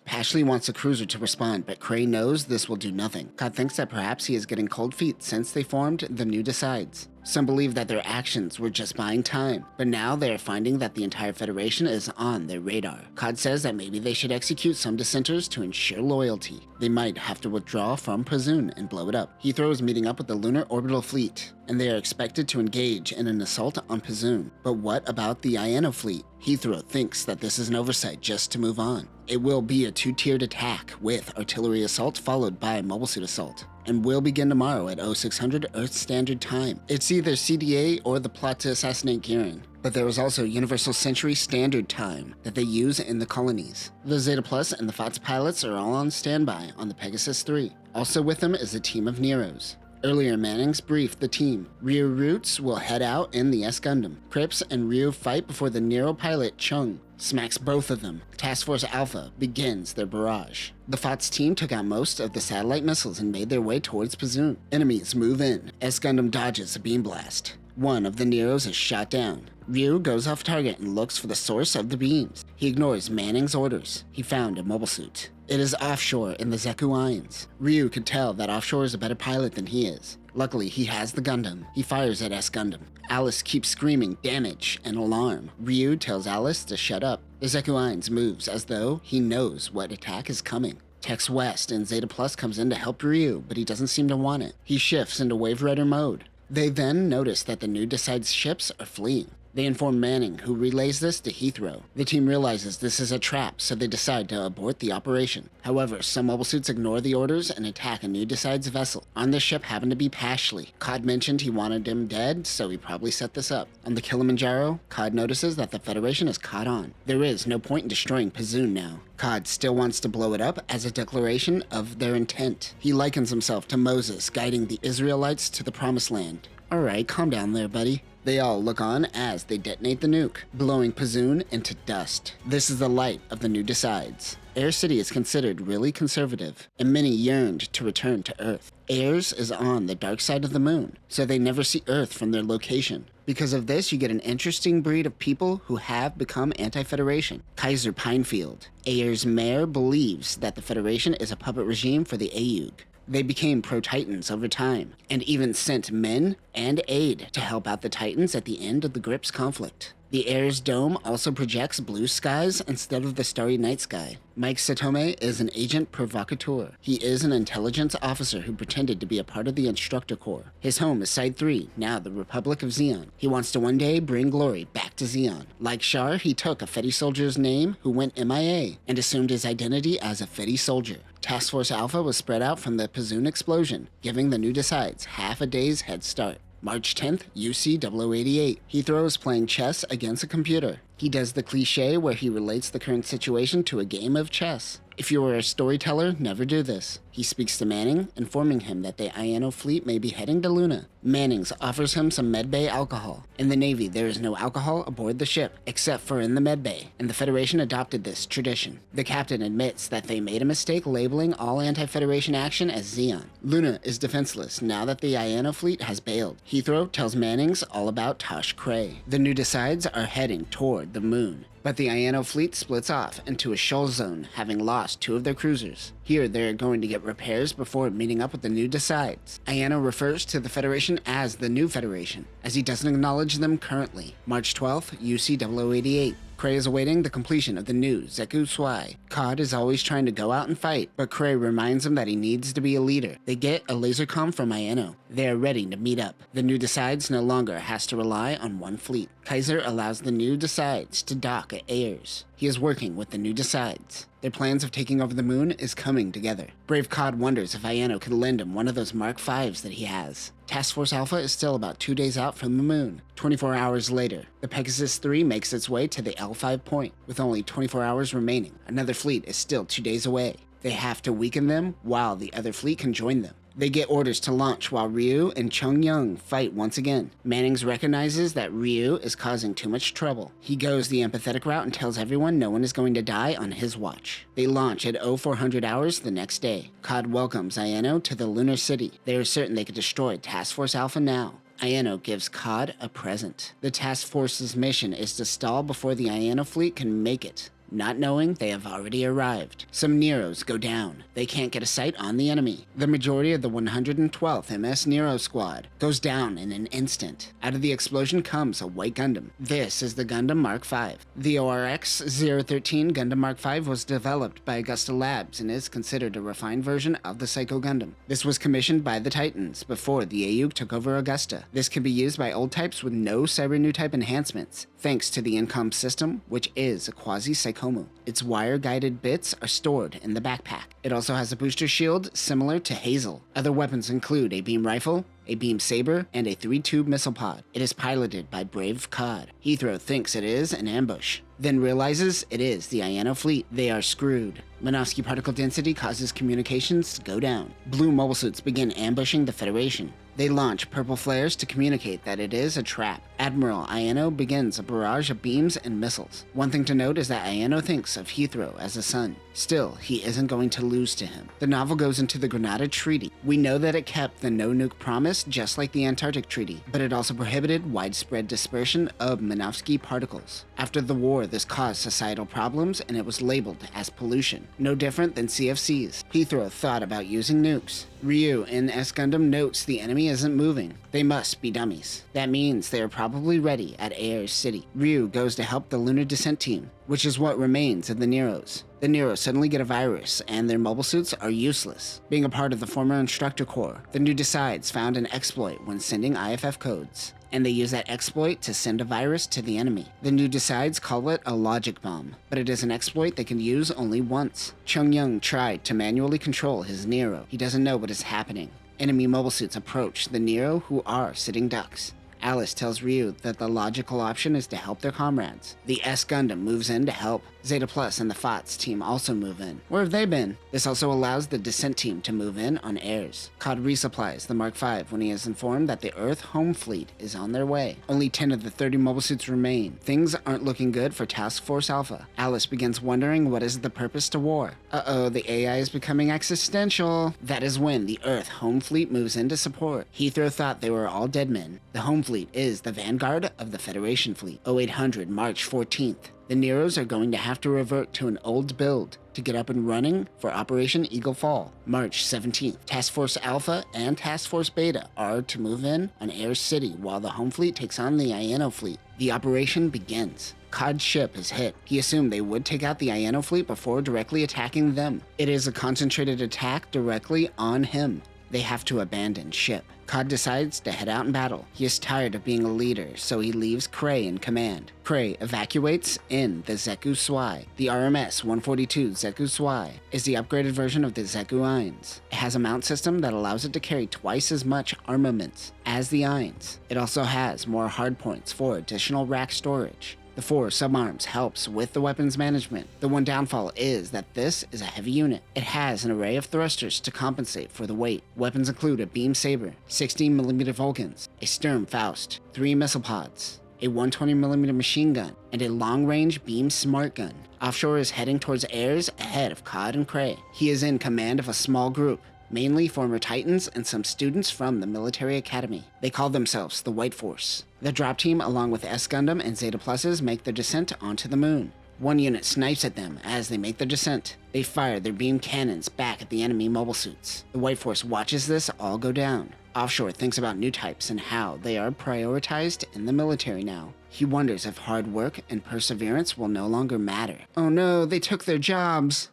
Pashley wants the cruiser to respond, but Cray knows this will do nothing. Cod thinks that perhaps he is getting cold feet since they formed the new decides. Some believe that their actions were just buying time, but now they are finding that the entire Federation is on their radar. COD says that maybe they should execute some dissenters to ensure loyalty. They might have to withdraw from Pezun and blow it up. Heathrow is meeting up with the Lunar Orbital Fleet, and they are expected to engage in an assault on Pezun. But what about the Ayeno fleet? Heathrow thinks that this is an oversight just to move on. It will be a two-tiered attack with artillery assault followed by mobile suit assault, and will begin tomorrow at 0600 Earth Standard Time. It's either CDA or the plot to assassinate Garen, but there is also Universal Century Standard Time that they use in the colonies. The Zeta Plus and the FOTS pilots are all on standby on the Pegasus 3. Also with them is a team of Neros. Earlier, Mannings briefed the team. Ryu Roots will head out in the S-Gundam. Crips and Ryu fight before the Nero pilot Chung smacks both of them. Task Force Alpha begins their barrage. The FOTS team took out most of the satellite missiles and made their way towards Pezun. Enemies move in. S-Gundam dodges a beam blast. One of the Neros is shot down. Ryu goes off target and looks for the source of the beams. He ignores Manning's orders. He found a mobile suit. It is offshore in the Zeku Islands. Ryu could tell that offshore is a better pilot than he is. Luckily, he has the Gundam. He fires at S-Gundam. Alice keeps screaming damage and alarm. Ryu tells Alice to shut up. The Zeku Islands moves as though he knows what attack is coming. Tex West and Zeta Plus comes in to help Ryu, but he doesn't seem to want it. He shifts into Wave Rider mode. They then notice that the new Decide's ships are fleeing. They inform Manning, who relays this to Heathrow. The team realizes this is a trap, so they decide to abort the operation. However, some mobile suits ignore the orders and attack a new Decide's vessel. On this ship happened to be Pashley. COD mentioned he wanted him dead, so he probably set this up. On the Kilimanjaro, COD notices that the Federation is caught on. There is no point in destroying Pezun now. COD still wants to blow it up as a declaration of their intent. He likens himself to Moses guiding the Israelites to the Promised Land. Alright, calm down there, buddy. They all look on as they detonate the nuke, blowing Pezun into dust. This is the light of the new Decides. Air City is considered really conservative, and many yearned to return to Earth. Ayers is on the dark side of the moon, so they never see Earth from their location. Because of this, you get an interesting breed of people who have become anti-Federation. Kaiser Pinefield, Ayers' mayor, believes that the Federation is a puppet regime for the Ayug. They became pro-Titans over time, and even sent men and aid to help out the Titans at the end of the Grips conflict. The Air's dome also projects blue skies instead of the starry night sky. Mike Satome is an agent provocateur. He is an intelligence officer who pretended to be a part of the Instructor Corps. His home is Side 3, now the Republic of Zeon. He wants to one day bring glory back to Zeon. Like Char, he took a Fedi soldier's name who went MIA and assumed his identity as a Fedi soldier. Task Force Alpha was spread out from the Pezun explosion, giving the new Decides half a day's head start. March 10th, UC 0088. Heathrow is playing chess against a computer. He does the cliche where he relates the current situation to a game of chess. If you are a storyteller, never do this. He speaks to Manning, informing him that the Ayeno fleet may be heading to Luna. Mannings offers him some medbay alcohol. In the Navy, there is no alcohol aboard the ship, except for in the medbay, and the Federation adopted this tradition. The captain admits that they made a mistake labeling all anti-Federation action as Zeon. Luna is defenseless now that the Ayeno fleet has bailed. Heathrow tells Mannings all about Tosh Cray. The new Decides are heading toward the moon. But the Ayeno fleet splits off into a shoal zone, having lost 2 of their cruisers. Here, they're going to get repairs before meeting up with the new Decides. Ayeno refers to the Federation as the new Federation, as he doesn't acknowledge them currently. March 12th, UC 0088. Cray is awaiting the completion of the new Zeku Swai. COD is always trying to go out and fight, but Cray reminds him that he needs to be a leader. They get a laser comm from Ayeno. They are ready to meet up. The new Decides no longer has to rely on one fleet. Kaiser allows the new Decides to dock at Ayers. He is working with the new Decides. Their plans of taking over the moon is coming together. Brave COD wonders if Ayeno could lend him one of those Mark Vs that he has. Task Force Alpha is still about 2 days out from the moon. 24 hours later, the Pegasus 3 makes its way to the L5 point. With only 24 hours remaining, another fleet is still 2 days away. They have to weaken them while the other fleet can join them. They get orders to launch while Ryu and Chung Young fight once again. Mannings recognizes that Ryu is causing too much trouble. He goes the empathetic route and tells everyone no one is going to die on his watch. They launch at 0400 hours the next day. COD welcomes Ayeno to the Lunar City. They are certain they could destroy Task Force Alpha now. Ayeno gives COD a present. The task force's mission is to stall before the Ayeno fleet can make it. not knowing they have already arrived. Some Neros go down. They can't get a sight on the enemy. The majority of the 112th MS Nero squad goes down in an instant. Out of the explosion comes a white Gundam. This is the Gundam Mark V. The ORX-013 Gundam Mark V was developed by Augusta Labs and is considered a refined version of the Psycho Gundam. This was commissioned by the Titans before the AU took over Augusta. This can be used by old types with no cyber new type enhancements, thanks to the incom system, which is a quasi-psychomu. Its wire-guided bits are stored in the backpack. It also has a booster shield similar to Hazel. Other weapons include a beam rifle, a beam saber, and a 3-tube missile pod. It is piloted by Brave Cod. Heathrow thinks it is an ambush, then realizes it is the Ayeno fleet. They are screwed. Minovsky particle density causes communications to go down. Blue mobile suits begin ambushing the Federation. They launch purple flares to communicate that it is a trap. Admiral Ayeno begins a barrage of beams and missiles. One thing to note is that Ayeno thinks of Heathrow as a son. Still, he isn't going to lose to him. The novel goes into the Granada Treaty. We know that it kept the no-nuke promise just like the Antarctic Treaty, but it also prohibited widespread dispersion of Minovsky particles. After the war, this caused societal problems and it was labeled as pollution, no different than CFCs. Heathrow thought about using nukes. Ryu in S Gundam notes the enemy isn't moving. They must be dummies. That means they are probably ready at Ayers City. Ryu goes to help the lunar descent team, which is what remains of the Neros. The Neros suddenly get a virus, and their mobile suits are useless. Being a part of the former Instructor Corps, the new Decides found an exploit when sending IFF codes, and they use that exploit to send a virus to the enemy. The new Decides call it a logic bomb, but it is an exploit they can use only once. Chung Young tried to manually control his Nero. He doesn't know what is happening. Enemy mobile suits approach the Nero, who are sitting ducks. Alice tells Ryu that the logical option is to help their comrades. The S Gundam moves in to help. Zeta Plus and the FOTS team also move in. Where have they been? This also allows the Descent team to move in on Ayers. Cod resupplies the Mark V when he is informed that the Earth home fleet is on their way. Only 10 of the 30 mobile suits remain. Things aren't looking good for Task Force Alpha. Alice begins wondering what is the purpose to war. Uh-oh, the AI is becoming existential. That is when the Earth home fleet moves in to support. Heathrow thought they were all dead men. The home fleet is the vanguard of the Federation fleet. 0800 March 14th. The Neros are going to have to revert to an old build to get up and running for Operation Eagle Fall. March 17th, Task Force Alpha and Task Force Beta are to move in on Ayers City while the home fleet takes on the Ayeno fleet. The operation begins. Cod's ship is hit. He assumed they would take out the Ayeno fleet before directly attacking them. It is a concentrated attack directly on him. They have to abandon ship. Cod decides to head out in battle. He is tired of being a leader, so he leaves Cray in command. Cray evacuates in the Zeku Swai. The RMS 142 Zeku Swai is the upgraded version of the Zeku Eins. It has a mount system that allows it to carry twice as much armaments as the Eins. It also has more hardpoints for additional rack storage. The 4 subarms helps with the weapons management. The one downfall is that this is a heavy unit. It has an array of thrusters to compensate for the weight. Weapons include a beam saber, 16mm Vulcans, a Sturm Faust, 3 missile pods, a 120mm machine gun, and a long-range beam smart gun. Offshore is heading towards Ayers ahead of Cod and Cray. He is in command of a small group, mainly former Titans and some students from the military academy. They call themselves the White Force. The drop team, along with S Gundam and Zeta Pluses, make their descent onto the moon. One unit snipes at them as they make their descent. They fire their beam cannons back at the enemy mobile suits. The White Force watches this all go down. Offshore thinks about new types and how they are prioritized in the military now. He wonders if hard work and perseverance will no longer matter. Oh no, they took their jobs!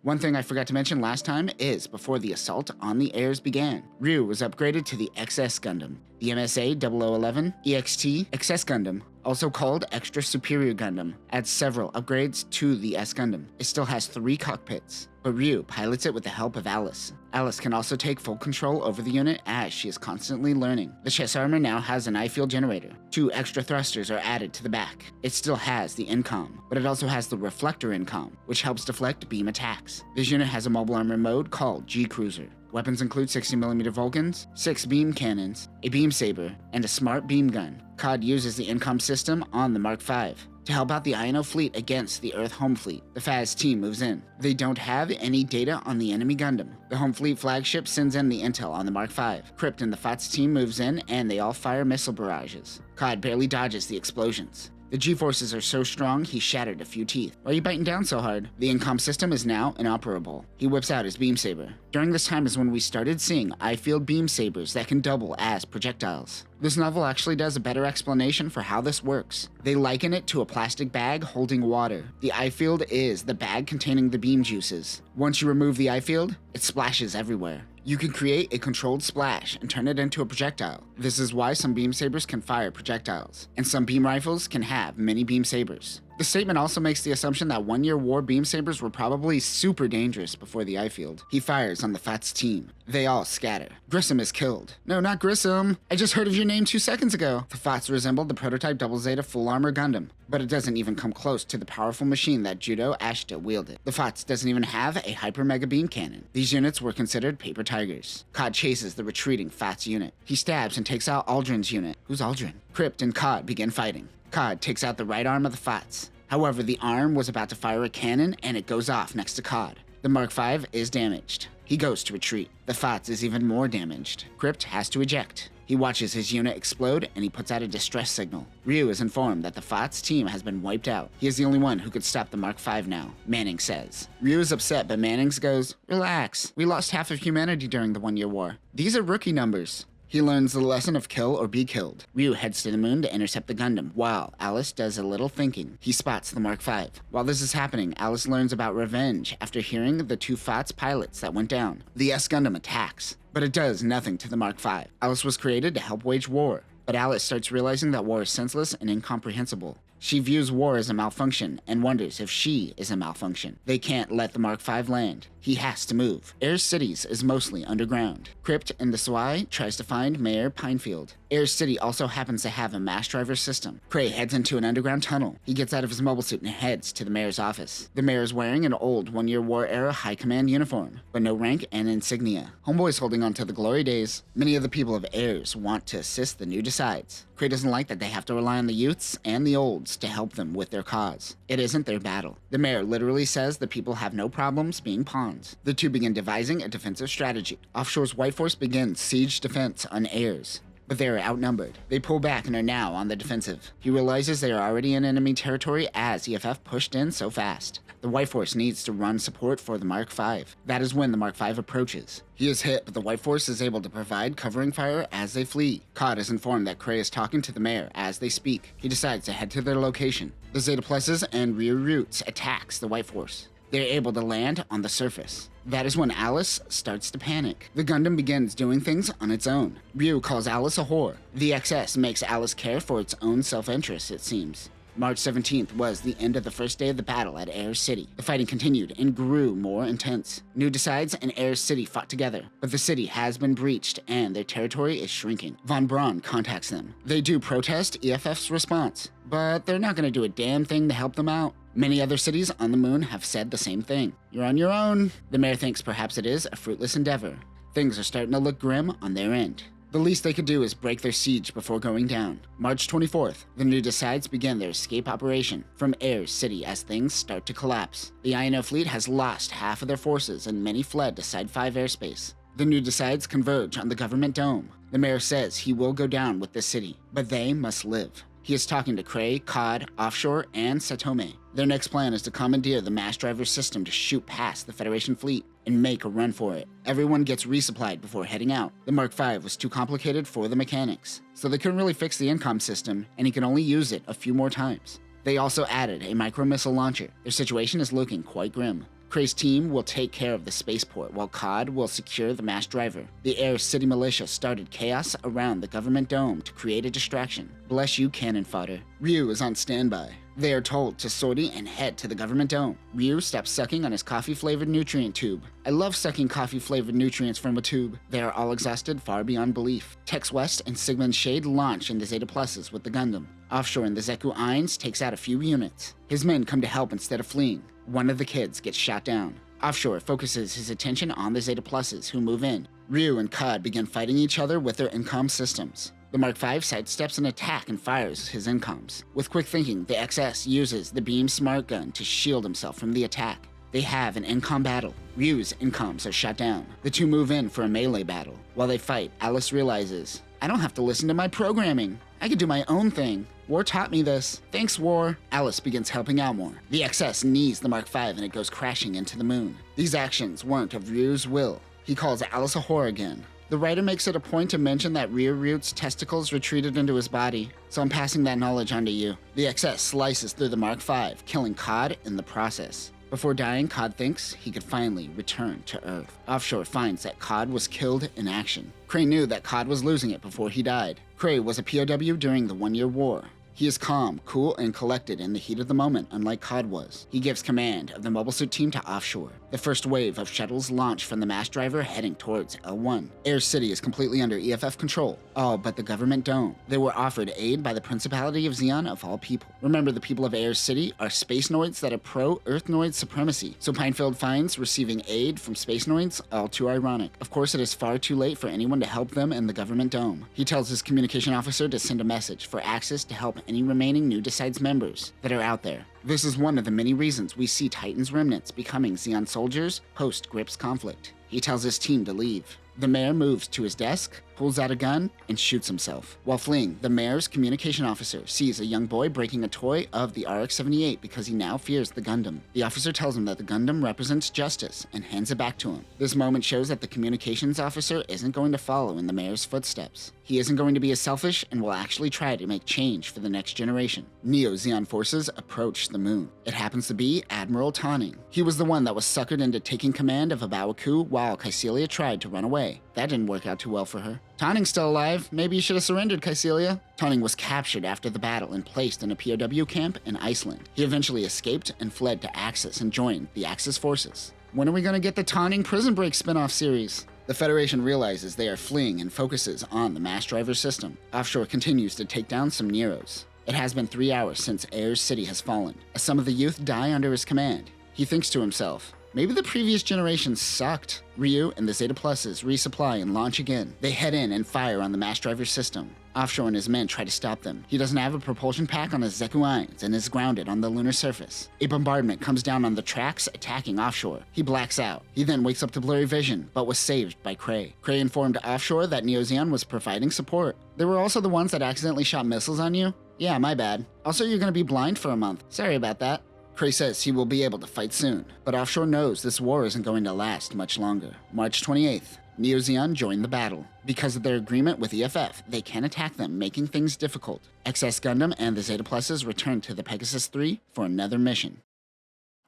One thing I forgot to mention last time is before the assault on the Ayers began, Ryu was upgraded to the XS Gundam. The MSA 0011 EXT XS Gundam, also called Extra Superior Gundam, adds several upgrades to the S Gundam. It still has 3 cockpits, but Ryu pilots it with the help of Alice. Alice can also take full control over the unit as she is constantly learning. The chest armor now has an I-field generator. 2 extra thrusters are added to the back. It still has the incom, but it also has the reflector incom, which helps deflect beam attacks. This unit has a mobile armor mode called G-Cruiser. Weapons include 60mm Vulcans, 6 beam cannons, a beam saber, and a smart beam gun. Cod uses the incom system on the Mark V to help out the Ayeno fleet against the Earth home fleet. The FAS team moves in. They don't have any data on the enemy Gundam. The home fleet flagship sends in the intel on the Mark V. Crypt and the FOTS team moves in and they all fire missile barrages. Cod barely dodges the explosions. The G-forces are so strong, he shattered a few teeth. Why are you biting down so hard? The incom system is now inoperable. He whips out his beam saber. During this time is when we started seeing eye-field beam sabers that can double as projectiles. This novel actually does a better explanation for how this works. They liken it to a plastic bag holding water. The eye field is the bag containing the beam juices. Once you remove the eye field, it splashes everywhere. You can create a controlled splash and turn it into a projectile. This is why some beam sabers can fire projectiles, and some beam rifles can have mini beam sabers. The statement also makes the assumption that one-year war beam sabers were probably super dangerous before the eye field. He fires on the FAT's team. They all scatter. Grissom is killed. No, not Grissom. I just heard of your name 2 seconds ago. The FATs resemble the prototype Double Zeta full armor Gundam, but it doesn't even come close to the powerful machine that Judo Ashita wielded. The FATs doesn't even have a hyper mega beam cannon. These units were considered paper tigers. Cod chases the retreating FATs unit. He stabs and takes out Aldrin's unit. Who's Aldrin? Crypt and Cod begin fighting. Cod takes out the right arm of the FATs. However, the arm was about to fire a cannon and it goes off next to Cod. The Mark V is damaged. He goes to retreat. The FATS is even more damaged. Crypt has to eject. He watches his unit explode and he puts out a distress signal. Ryu is informed that the FATS team has been wiped out. He is the only one who could stop the Mark V now, Manning says. Ryu is upset, but Mannings goes, "Relax. We lost half of humanity during the one-year war. These are rookie numbers." He learns the lesson of kill or be killed. Ryu heads to the moon to intercept the Gundam, while Alice does a little thinking. He spots the Mark V. While this is happening, Alice learns about revenge after hearing the 2 FATS pilots that went down. The S-Gundam attacks, but it does nothing to the Mark V. Alice was created to help wage war, but Alice starts realizing that war is senseless and incomprehensible. She views war as a malfunction and wonders if she is a malfunction. They can't let the Mark V land. He has to move. Air's cities is mostly underground. Crypt in the Swai tries to find Mayor Pinefield. Air's city also happens to have a mass driver system. Cray heads into an underground tunnel. He gets out of his mobile suit and heads to the mayor's office. The mayor is wearing an old one-year war era high command uniform, but no rank and insignia. Homeboy's holding on to the glory days. Many of the people of Airs want to assist the new decides. Cray doesn't like that they have to rely on the youths and the olds to help them with their cause. It isn't their battle. The mayor literally says the people have no problems being pawns. The two begin devising a defensive strategy. Offshore's White Force begins siege defense on Airs, but they are outnumbered. They pull back and are now on the defensive. He realizes they are already in enemy territory as EFF pushed in so fast. The White Force needs to run support for the Mark V. That is when the Mark V approaches. He is hit, but the White Force is able to provide covering fire as they flee. Cod is informed that Cray is talking to the mayor as they speak. He decides to head to their location. The Zeta Pluses and Ryu Roots attacks the White Force. They're able to land on the surface. That is when Alice starts to panic. The Gundam begins doing things on its own. Ryu calls Alice a whore. The XS makes Alice care for its own self-interest, it seems. March 17th was the end of the first day of the battle at Air City. The fighting continued and grew more intense. New Decides and Air City fought together, but the city has been breached and their territory is shrinking. Von Braun contacts them. They do protest EFF's response, but they're not going to do a damn thing to help them out. Many other cities on the moon have said the same thing. You're on your own. The mayor thinks perhaps it is a fruitless endeavor. Things are starting to look grim on their end. The least they could do is break their siege before going down. March 24th, the New Decides begin their escape operation from Air City as things start to collapse. The Ayeno fleet has lost half of their forces and many fled to Side 5 airspace. The New Decides converge on the government dome. The mayor says he will go down with the city, but they must live. He is talking to Cray, Cod, Offshore, and Satome. Their next plan is to commandeer the mass driver system to shoot past the Federation fleet and make a run for it. Everyone gets resupplied before heading out. The Mark V was too complicated for the mechanics, so they couldn't really fix the incom system, and he can only use it a few more times. They also added a micro-missile launcher. Their situation is looking quite grim. Cray's team will take care of the spaceport, while Cod will secure the mass driver. The Air City militia started chaos around the government dome to create a distraction. Bless you, cannon fodder. Ryu is on standby. They are told to sortie and head to the government dome. Ryu stops sucking on his coffee-flavored nutrient tube. I love sucking coffee-flavored nutrients from a tube. They are all exhausted far beyond belief. Tex West and Sigmund Shade launch in the Zeta Pluses with the Gundam. Offshore in the Zeku Eins takes out a few units. His men come to help instead of fleeing. One of the kids gets shot down. Offshore focuses his attention on the Zeta Pluses, who move in. Ryu and Cod begin fighting each other with their incom systems. The Mark V sidesteps an attack and fires his incoms. With quick thinking, the XS uses the beam smart gun to shield himself from the attack. They have an incom battle. Ryu's incoms are shot down. The two move in for a melee battle. While they fight, Alice realizes, I don't have to listen to my programming. I could do my own thing. War taught me this. Thanks, War. Alice begins helping out more. The XS knees the Mark V and it goes crashing into the moon. These actions weren't of Ryu's will. He calls Alice a whore again. The writer makes it a point to mention that Ryu Roots' testicles retreated into his body, so I'm passing that knowledge on to you. The XS slices through the Mark V, killing Cod in the process. Before dying, Cod thinks he could finally return to Earth. Offshore finds that Cod was killed in action. Cray knew that Cod was losing it before he died. Cray was a POW during the 1 Year War. He is calm, cool, and collected in the heat of the moment, unlike Cod was. He gives command of the mobile suit team to Offshore. The first wave of shuttles launch from the mass driver heading towards L1. Air City is completely under EFF control. All but the government dome. They were offered aid by the Principality of Xeon of all people. Remember, the people of Air City are space noids that are pro-Earth-noid supremacy, so Pinefield finds receiving aid from space noids all too ironic. Of course, it is far too late for anyone to help them in the government dome. He tells his communication officer to send a message for access to help any remaining New Decides members that are out there. This is one of the many reasons we see Titan's remnants becoming Xeon soldiers post-Grips conflict. He tells his team to leave. The mayor moves to his desk, pulls out a gun, and shoots himself. While fleeing, the mayor's communication officer sees a young boy breaking a toy of the RX-78 because he now fears the Gundam. The officer tells him that the Gundam represents justice and hands it back to him. This moment shows that the communications officer isn't going to follow in the mayor's footsteps. He isn't going to be as selfish and will actually try to make change for the next generation. Neo-Zeon forces approach the moon. It happens to be Admiral Ayeno. He was the one that was suckered into taking command of Abawaku while Kycelia tried to run away. That didn't work out too well for her. Tanning's still alive. Maybe you should have surrendered, Kycelia. Tanning was captured after the battle and placed in a POW camp in Iceland. He eventually escaped and fled to Axis and joined the Axis forces. When are we going to get the Tanning Prison Break spin-off series? The Federation realizes they are fleeing and focuses on the mass driver system. Offshore continues to take down some Neros. It has been 3 hours since Air's city has fallen, as some of the youth die under his command. He thinks to himself, maybe the previous generation sucked. Ryu and the Zeta Pluses resupply and launch again. They head in and fire on the mass driver system. Offshore and his men try to stop them. He doesn't have a propulsion pack on his Zekuines and is grounded on the lunar surface. A bombardment comes down on the tracks, attacking Offshore. He blacks out. He then wakes up to blurry vision, but was saved by Cray. Cray informed Offshore that Neo-Zeon was providing support. They were also the ones that accidentally shot missiles on you? Yeah, my bad. Also, you're gonna be blind for a month. Sorry about that. Cray says he will be able to fight soon, but Offshore knows this war isn't going to last much longer. March 28th, Neo-Zeon joined the battle. Because of their agreement with EFF, they can attack them, making things difficult. XS Gundam and the Zeta Pluses return to the Pegasus 3 for another mission.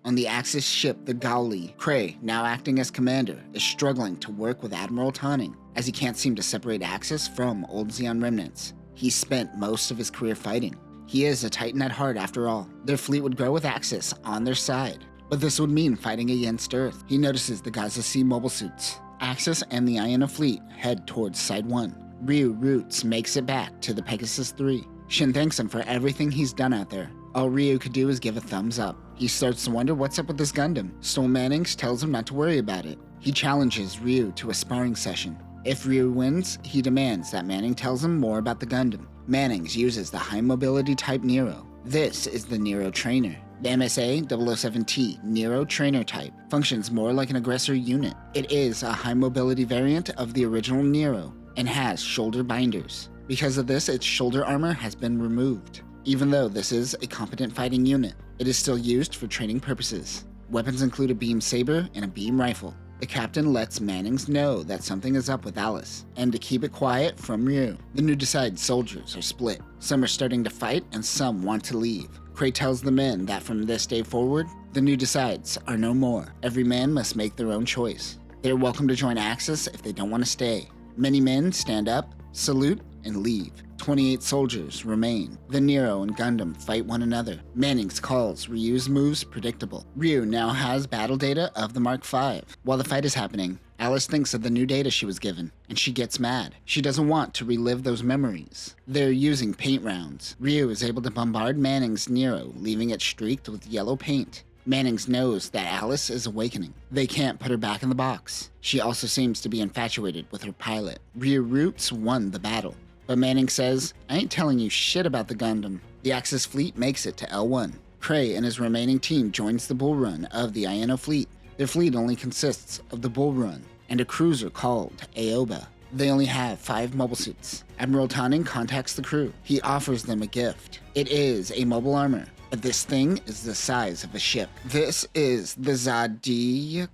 On the Axis ship, the Gauli, Cray, now acting as commander, is struggling to work with Admiral Ayeno, as he can't seem to separate Axis from old Zeon remnants. He spent most of his career fighting. He is a Titan at heart after all. Their fleet would grow with Axis on their side, but this would mean fighting against Earth. He notices the Gaza Sea mobile suits. Axis and the Ayeno fleet head towards Side 1. Ryu Roots makes it back to the Pegasus 3. Shin thanks him for everything he's done out there. All Ryu could do is give a thumbs up. He starts to wonder what's up with this Gundam. Stoll Mannings tells him not to worry about it. He challenges Ryu to a sparring session. If Ryu wins, he demands that Manning tells him more about the Gundam. Mannings uses the high mobility type Nero. This is the Nero Trainer. The MSA 007T Nero Trainer type functions more like an aggressor unit. It is a high mobility variant of the original Nero and has shoulder binders. Because of this, its shoulder armor has been removed. Even though this is a competent fighting unit, it is still used for training purposes. Weapons include a beam saber and a beam rifle. The captain lets Mannings know that something is up with Alice, and to keep it quiet from Ryu. The New Decide soldiers are split. Some are starting to fight, and some want to leave. Cray tells the men that from this day forward, the New Decides are no more. Every man must make their own choice. They are welcome to join Axis if they don't want to stay. Many men stand up, salute, and leave. 28 soldiers remain. The Nero and Gundam fight one another. Mannings calls Ryu's moves predictable. Ryu now has battle data of the Mark V. While the fight is happening, Alice thinks of the new data she was given, and she gets mad. She doesn't want to relive those memories. They're using paint rounds. Ryu is able to bombard Manning's Nero, leaving it streaked with yellow paint. Mannings knows that Alice is awakening. They can't put her back in the box. She also seems to be infatuated with her pilot. Ryu Roots won the battle. But Manning says, I ain't telling you shit about the Gundam. The Axis fleet makes it to L1. Cray and his remaining team joins the Bull Run of the Ayeno fleet. Their fleet only consists of the Bull Run and a cruiser called Aoba. They only have 5 mobile suits. Admiral Ayeno contacts the crew. He offers them a gift. It is a mobile armor, but this thing is the size of a ship. This is the Zodiac?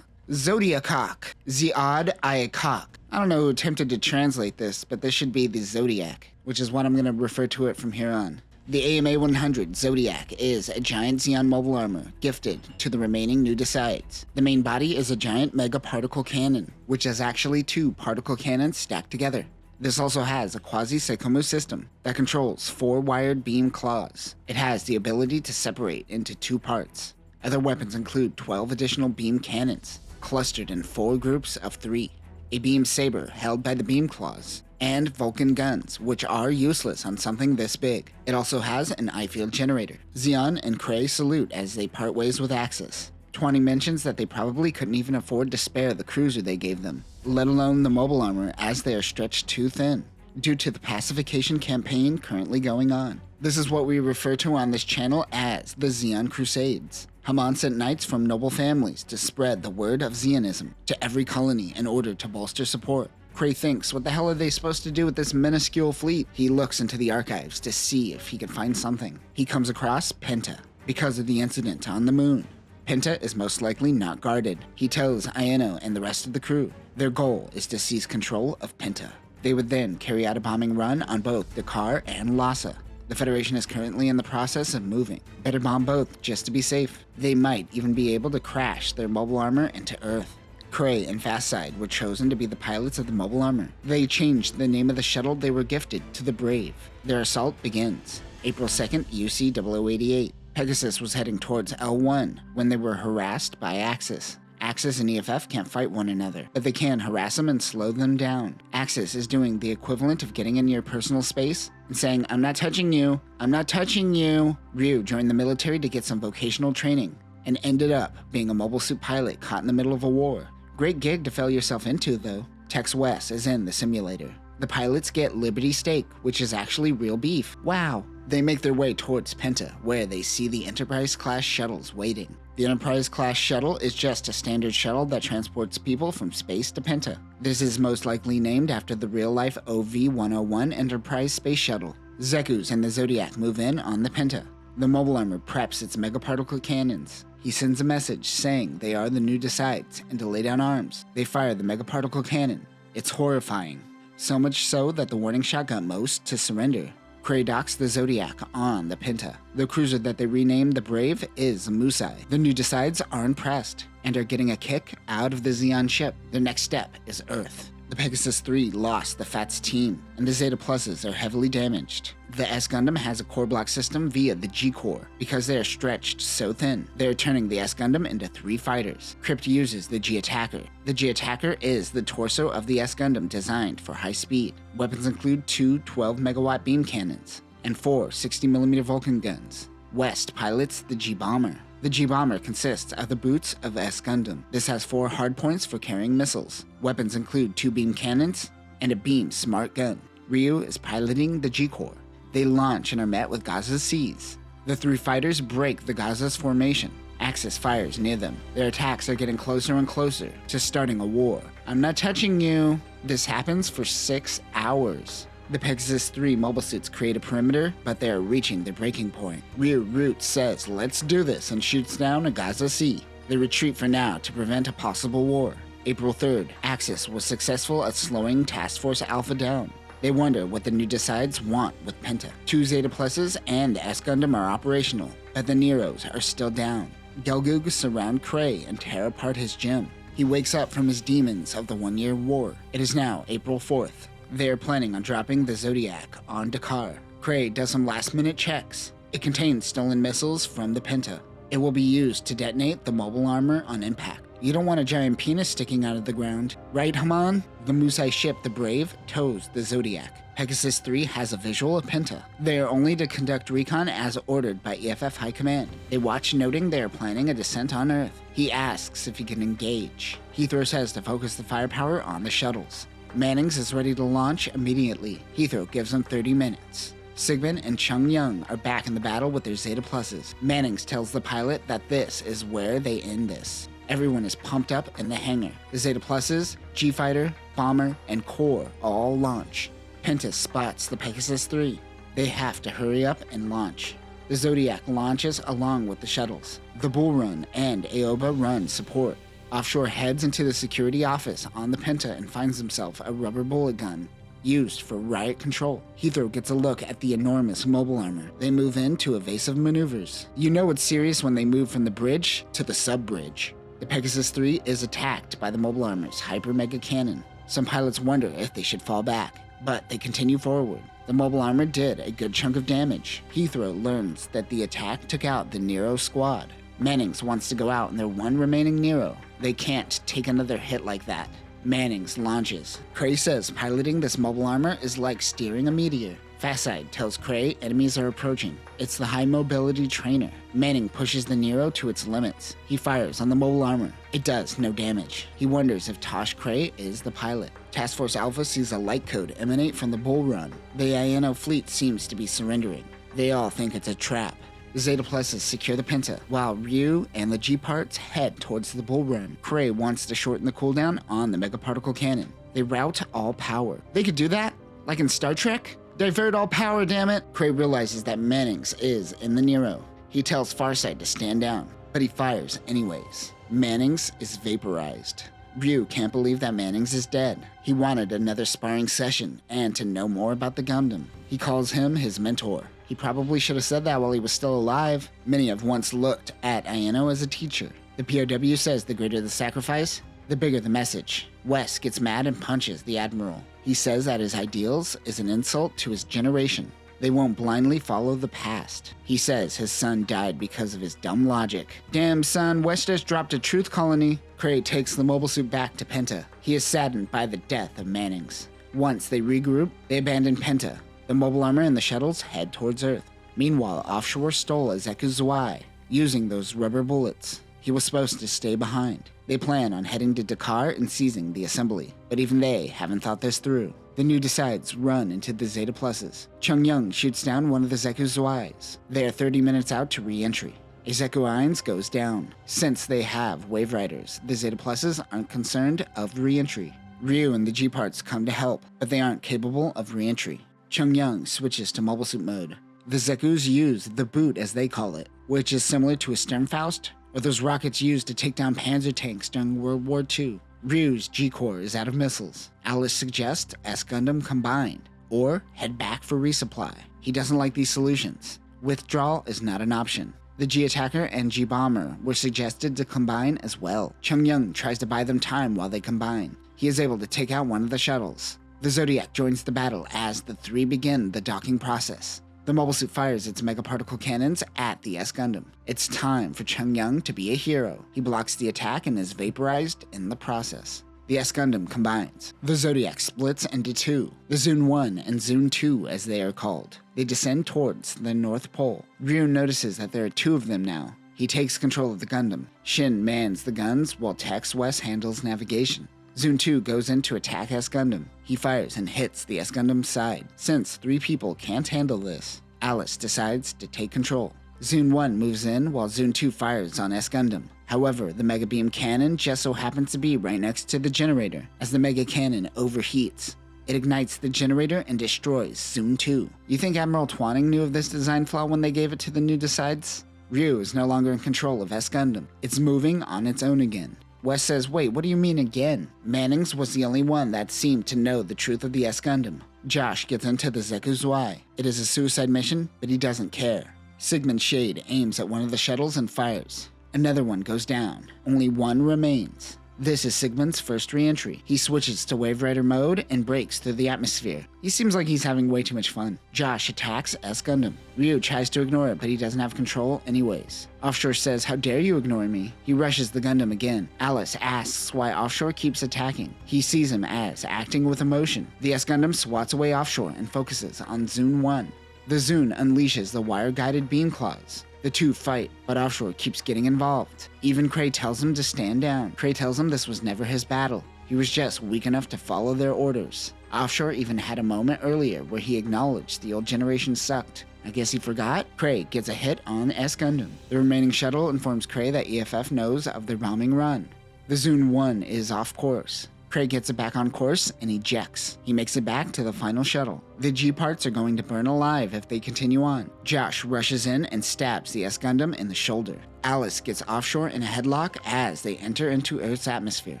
Zodiac. Zodiac. I don't know who attempted to translate this, but this should be the Zodiac, which is what I'm going to refer to it from here on. The AMA 100 Zodiac is a giant Zeon mobile armor gifted to the remaining new decides. The main body is a giant mega particle cannon, which is actually 2 particle cannons stacked together. This also has a quasi-Seikomu system that controls 4 wired beam claws. It has the ability to separate into 2 parts. Other weapons include 12 additional beam cannons, clustered in 4 groups of 3, a beam saber held by the beam claws, and Vulcan guns, which are useless on something this big. It also has an I-field generator. Zeon and Krei salute as they part ways with Axis. 20 mentions that they probably couldn't even afford to spare the cruiser they gave them, let alone the mobile armor, as they are stretched too thin, due to the pacification campaign currently going on. This is what we refer to on this channel as the Zeon Crusades. Haman sent knights from noble families to spread the word of Zeonism to every colony in order to bolster support. Krei thinks, what the hell are they supposed to do with this minuscule fleet? He looks into the archives to see if he can find something. He comes across Penta, because of the incident on the moon. Penta is most likely not guarded. He tells Ayeno and the rest of the crew their goal is to seize control of Penta. They would then carry out a bombing run on both Dakar and Lhasa. The Federation is currently in the process of moving. Better bomb both just to be safe. They might even be able to crash their mobile armor into Earth. Krei and Fastside were chosen to be the pilots of the mobile armor. They changed the name of the shuttle they were gifted to the Brave. Their assault begins. April 2nd, UC 0088. Pegasus was heading towards L1 when they were harassed by Axis. Axis and EFF can't fight one another, but they can harass them and slow them down. Axis is doing the equivalent of getting in your personal space and saying, I'm not touching you, I'm not touching you. Ryu joined the military to get some vocational training and ended up being a mobile suit pilot caught in the middle of a war. Great gig to fail yourself into, though. Tex West is in the simulator. The pilots get Liberty steak, which is actually real beef. Wow. They make their way towards Penta, where they see the Enterprise-class shuttles waiting. The Enterprise-class shuttle is just a standard shuttle that transports people from space to Penta. This is most likely named after the real-life OV-101 Enterprise space shuttle. Zekus and the Zodiac move in on the Penta. The mobile armor preps its megaparticle cannons. He sends a message saying they are the new decides and to lay down arms. They fire the megaparticle cannon. It's horrifying. So much so that the warning shot got most to surrender. Krei docks the Zodiac on the Penta. The cruiser that they renamed the Brave is Musai. The new decides are impressed and are getting a kick out of the Zeon ship. Their next step is Earth. The Pegasus 3 lost the FATS team, and the Zeta Pluses are heavily damaged. The S Gundam has a core block system via the G core. Because they are stretched so thin, they are turning the S Gundam into 3 fighters. Crypt uses the G Attacker. The G Attacker is the torso of the S Gundam designed for high speed. Weapons include 2 12-megawatt beam cannons and 4 60mm Vulcan guns. West pilots the G Bomber. The G-Bomber consists of the boots of S Gundam. This has 4 hardpoints for carrying missiles. Weapons include 2 beam cannons and a beam smart gun. Ryu is piloting the G-Core. They launch and are met with Gaza's Seas. The 3 fighters break the Gaza's formation. Axis fires near them. Their attacks are getting closer and closer to starting a war. I'm not touching you. This happens for 6 hours. The Pegasus 3 mobile suits create a perimeter, but they are reaching their breaking point. Ryu Roots says, let's do this, and shoots down a Gaza Sea. They retreat for now to prevent a possible war. April 3rd, Axis was successful at slowing Task Force Alpha down. They wonder what the new decides want with Penta. 2 Zeta Pluses and the S Gundam are operational, but the Neros are still down. Gelgoog surround Krei and tear apart his gym. He wakes up from his demons of the 1-year war. It is now April 4th. They are planning on dropping the Zodiac on Dakar. Krei does some last-minute checks. It contains stolen missiles from the Penta. It will be used to detonate the mobile armor on impact. You don't want a giant penis sticking out of the ground, right, Haman? The Musai ship, the Brave, tows the Zodiac. Pegasus 3 has a visual of Penta. They are only to conduct recon as ordered by EFF High Command. They watch, noting they are planning a descent on Earth. He asks if he can engage. Heathrow says to focus the firepower on the shuttles. Mannings is ready to launch immediately. Heathrow gives them 30 minutes. Sigmund and Chung Young are back in the battle with their Zeta Pluses. Mannings tells the pilot that this is where they end this. Everyone is pumped up in the hangar. The Zeta Pluses, G-Fighter, bomber, and core all launch. Penta spots the Pegasus 3. They have to hurry up and launch. The Zodiac launches along with the shuttles. The Bull Run and Aoba Run support. Offshore heads into the security office on the Penta and finds himself a rubber bullet gun used for riot control. Heathrow gets a look at the enormous mobile armor. They move into evasive maneuvers. You know it's serious when they move from the bridge to the sub-bridge. The Pegasus 3 is attacked by the mobile armor's hyper mega cannon. Some pilots wonder if they should fall back, but they continue forward. The mobile armor did a good chunk of damage. Heathrow learns that the attack took out the Nero squad. Mannings wants to go out in their one remaining Nero. They can't take another hit like that. Mannings launches. Cray says piloting this mobile armor is like steering a meteor. Fastside tells Cray enemies are approaching. It's the high mobility trainer. Manning pushes the Nero to its limits. He fires on the mobile armor. It does no damage. He wonders if Tosh Cray is the pilot. Task Force Alpha sees a light code emanate from the Bull Run. The Ayeno fleet seems to be surrendering. They all think it's a trap. The Zeta Pluses secure the Penta, while Ryu and the G-Parts head towards the Bull Run. Cray wants to shorten the cooldown on the Megaparticle Cannon. They route all power. They could do that? Like in Star Trek? Divert all power, damn it! Cray realizes that Mannings is in the Nero. He tells Farside to stand down, but he fires anyways. Mannings is vaporized. Ryu can't believe that Mannings is dead. He wanted another sparring session and to know more about the Gundam. He calls him his mentor. He probably should have said that while he was still alive. Many have once looked at Ayeno as a teacher. The POW says the greater the sacrifice, the bigger the message. Wes gets mad and punches the Admiral. He says that his ideals is an insult to his generation. They won't blindly follow the past. He says his son died because of his dumb logic. Damn son, Wes just dropped a truth colony. Cray takes the mobile suit back to Penta. He is saddened by the death of Mannings. Once they regroup, they abandon Penta. The mobile armor and the shuttles head towards Earth. Meanwhile, offshore stole a Zeku Zwei, using those rubber bullets. He was supposed to stay behind. They plan on heading to Dakar and seizing the assembly, but even they haven't thought this through. The new decides run into the Zeta Pluses. Chung Young shoots down one of the Zeku Zweis. They are 30 minutes out to re-entry. A Zeku Eins goes down. Since they have Wave Riders, the Zeta Pluses aren't concerned of re-entry. Ryu and the G-Parts come to help, but they aren't capable of re-entry. Chung Young switches to mobile suit mode. The Zekus use the boot, as they call it, which is similar to a Sturmfaust, or those rockets used to take down panzer tanks during World War II. Ryu's G-Core is out of missiles. Alice suggests S-Gundam combined, or head back for resupply. He doesn't like these solutions. Withdrawal is not an option. The G-Attacker and G-Bomber were suggested to combine as well. Chung Young tries to buy them time while they combine. He is able to take out one of the shuttles. The Zodiac joins the battle as the three begin the docking process. The mobile suit fires its megaparticle cannons at the S-Gundam. It's time for Chung Young to be a hero. He blocks the attack and is vaporized in the process. The S-Gundam combines. The Zodiac splits into two, the Zun 1 and Zun 2 as they are called. They descend towards the North Pole. Ryu notices that there are two of them now. He takes control of the Gundam. Shin mans the guns while Tex West handles navigation. Zun 2 goes in to attack S-Gundam. He fires and hits the S-Gundam's side. Since three people can't handle this, Alice decides to take control. Zun 1 moves in while Zun 2 fires on S-Gundam. However, the Mega Beam Cannon just so happens to be right next to the generator. As the Mega Cannon overheats, it ignites the generator and destroys Zun 2. You think Admiral Twanning knew of this design flaw when they gave it to the new Decides? Ryu is no longer in control of S-Gundam. It's moving on its own again. Wes says, wait, what do you mean again? Mannings was the only one that seemed to know the truth of the S-Gundam. Josh gets into the Zeku Zwei. It is a suicide mission, but he doesn't care. Sigmund Shade aims at one of the shuttles and fires. Another one goes down. Only one remains. This is Sigmund's first re-entry. He switches to Wave Rider mode and breaks through the atmosphere. He seems like he's having way too much fun. Josh attacks S-Gundam. Ryu tries to ignore it, but he doesn't have control anyways. Offshore says, how dare you ignore me? He rushes the Gundam again. Alice asks why Offshore keeps attacking. He sees him as acting with emotion. The S-Gundam swats away Offshore and focuses on Zun 1. The Zun unleashes the wire-guided beam claws. The two fight, but Offshore keeps getting involved. Even Cray tells him to stand down. Cray tells him this was never his battle. He was just weak enough to follow their orders. Offshore even had a moment earlier where he acknowledged the old generation sucked. I guess he forgot? Cray gets a hit on S-Gundam. The remaining shuttle informs Cray that EFF knows of the bombing run. The Zun 1 is off course. Cray gets it back on course and ejects. He makes it back to the final shuttle. The G parts are going to burn alive if they continue on. Josh rushes in and stabs the S-Gundam in the shoulder. Alice gets offshore in a headlock as they enter into Earth's atmosphere.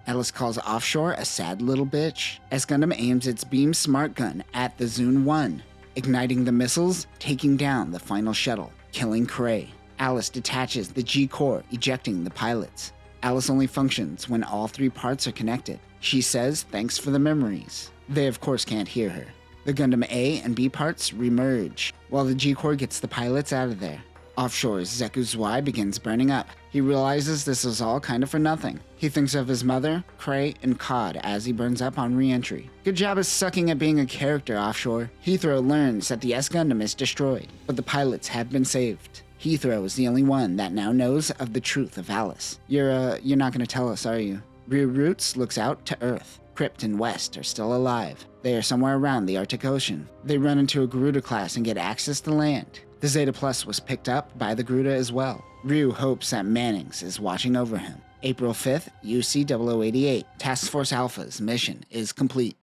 Alice calls offshore a sad little bitch. S-Gundam aims its beam smart gun at the Zune 1, igniting the missiles, taking down the final shuttle, killing Cray. Alice detaches the G-core, ejecting the pilots. Alice only functions when all 3 parts are connected. She says thanks for the memories. They of course can't hear her. The Gundam A and B parts remerge, while the G-core gets the pilots out of there. Offshore's Zeku's Y begins burning up. He realizes this is all kind of for nothing. He thinks of his mother, Cray, and Cod as he burns up on re-entry. Good job of sucking at being a character, Offshore. Heathrow learns that the S-Gundam is destroyed, but the pilots have been saved. Heathrow is the only one that now knows of the truth of Alice. You're not gonna tell us, are you? Ryu Roots looks out to Earth. Crypt and West are still alive. They are somewhere around the Arctic Ocean. They run into a Garuda class and get access to land. The Zeta Plus was picked up by the Garuda as well. Ryu hopes that Mannings is watching over him. April 5th, UC-0088. Task Force Alpha's mission is complete.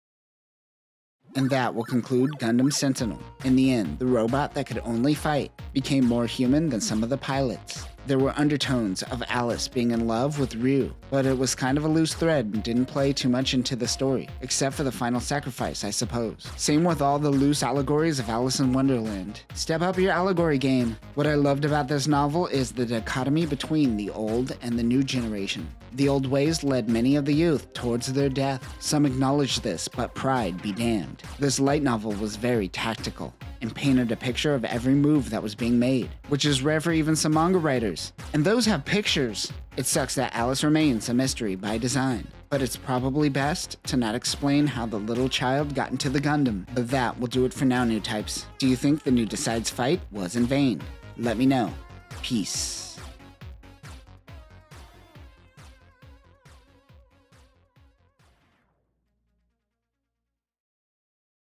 And that will conclude Gundam Sentinel. In the end, the robot that could only fight became more human than some of the pilots. There were undertones of Alice being in love with Ryu, but it was kind of a loose thread and didn't play too much into the story, except for the final sacrifice, I suppose. Same with all the loose allegories of Alice in Wonderland. Step up your allegory game. What I loved about this novel is the dichotomy between the old and the new generation. The old ways led many of the youth towards their death. Some acknowledged this, but pride be damned. This light novel was very tactical and painted a picture of every move that was being made, which is rare for even some manga writers. And those have pictures. It sucks that Alice remains a mystery by design, but it's probably best to not explain how the little child got into the Gundam. But that will do it for now, new types. Do you think the new Decides fight was in vain? Let me know. Peace.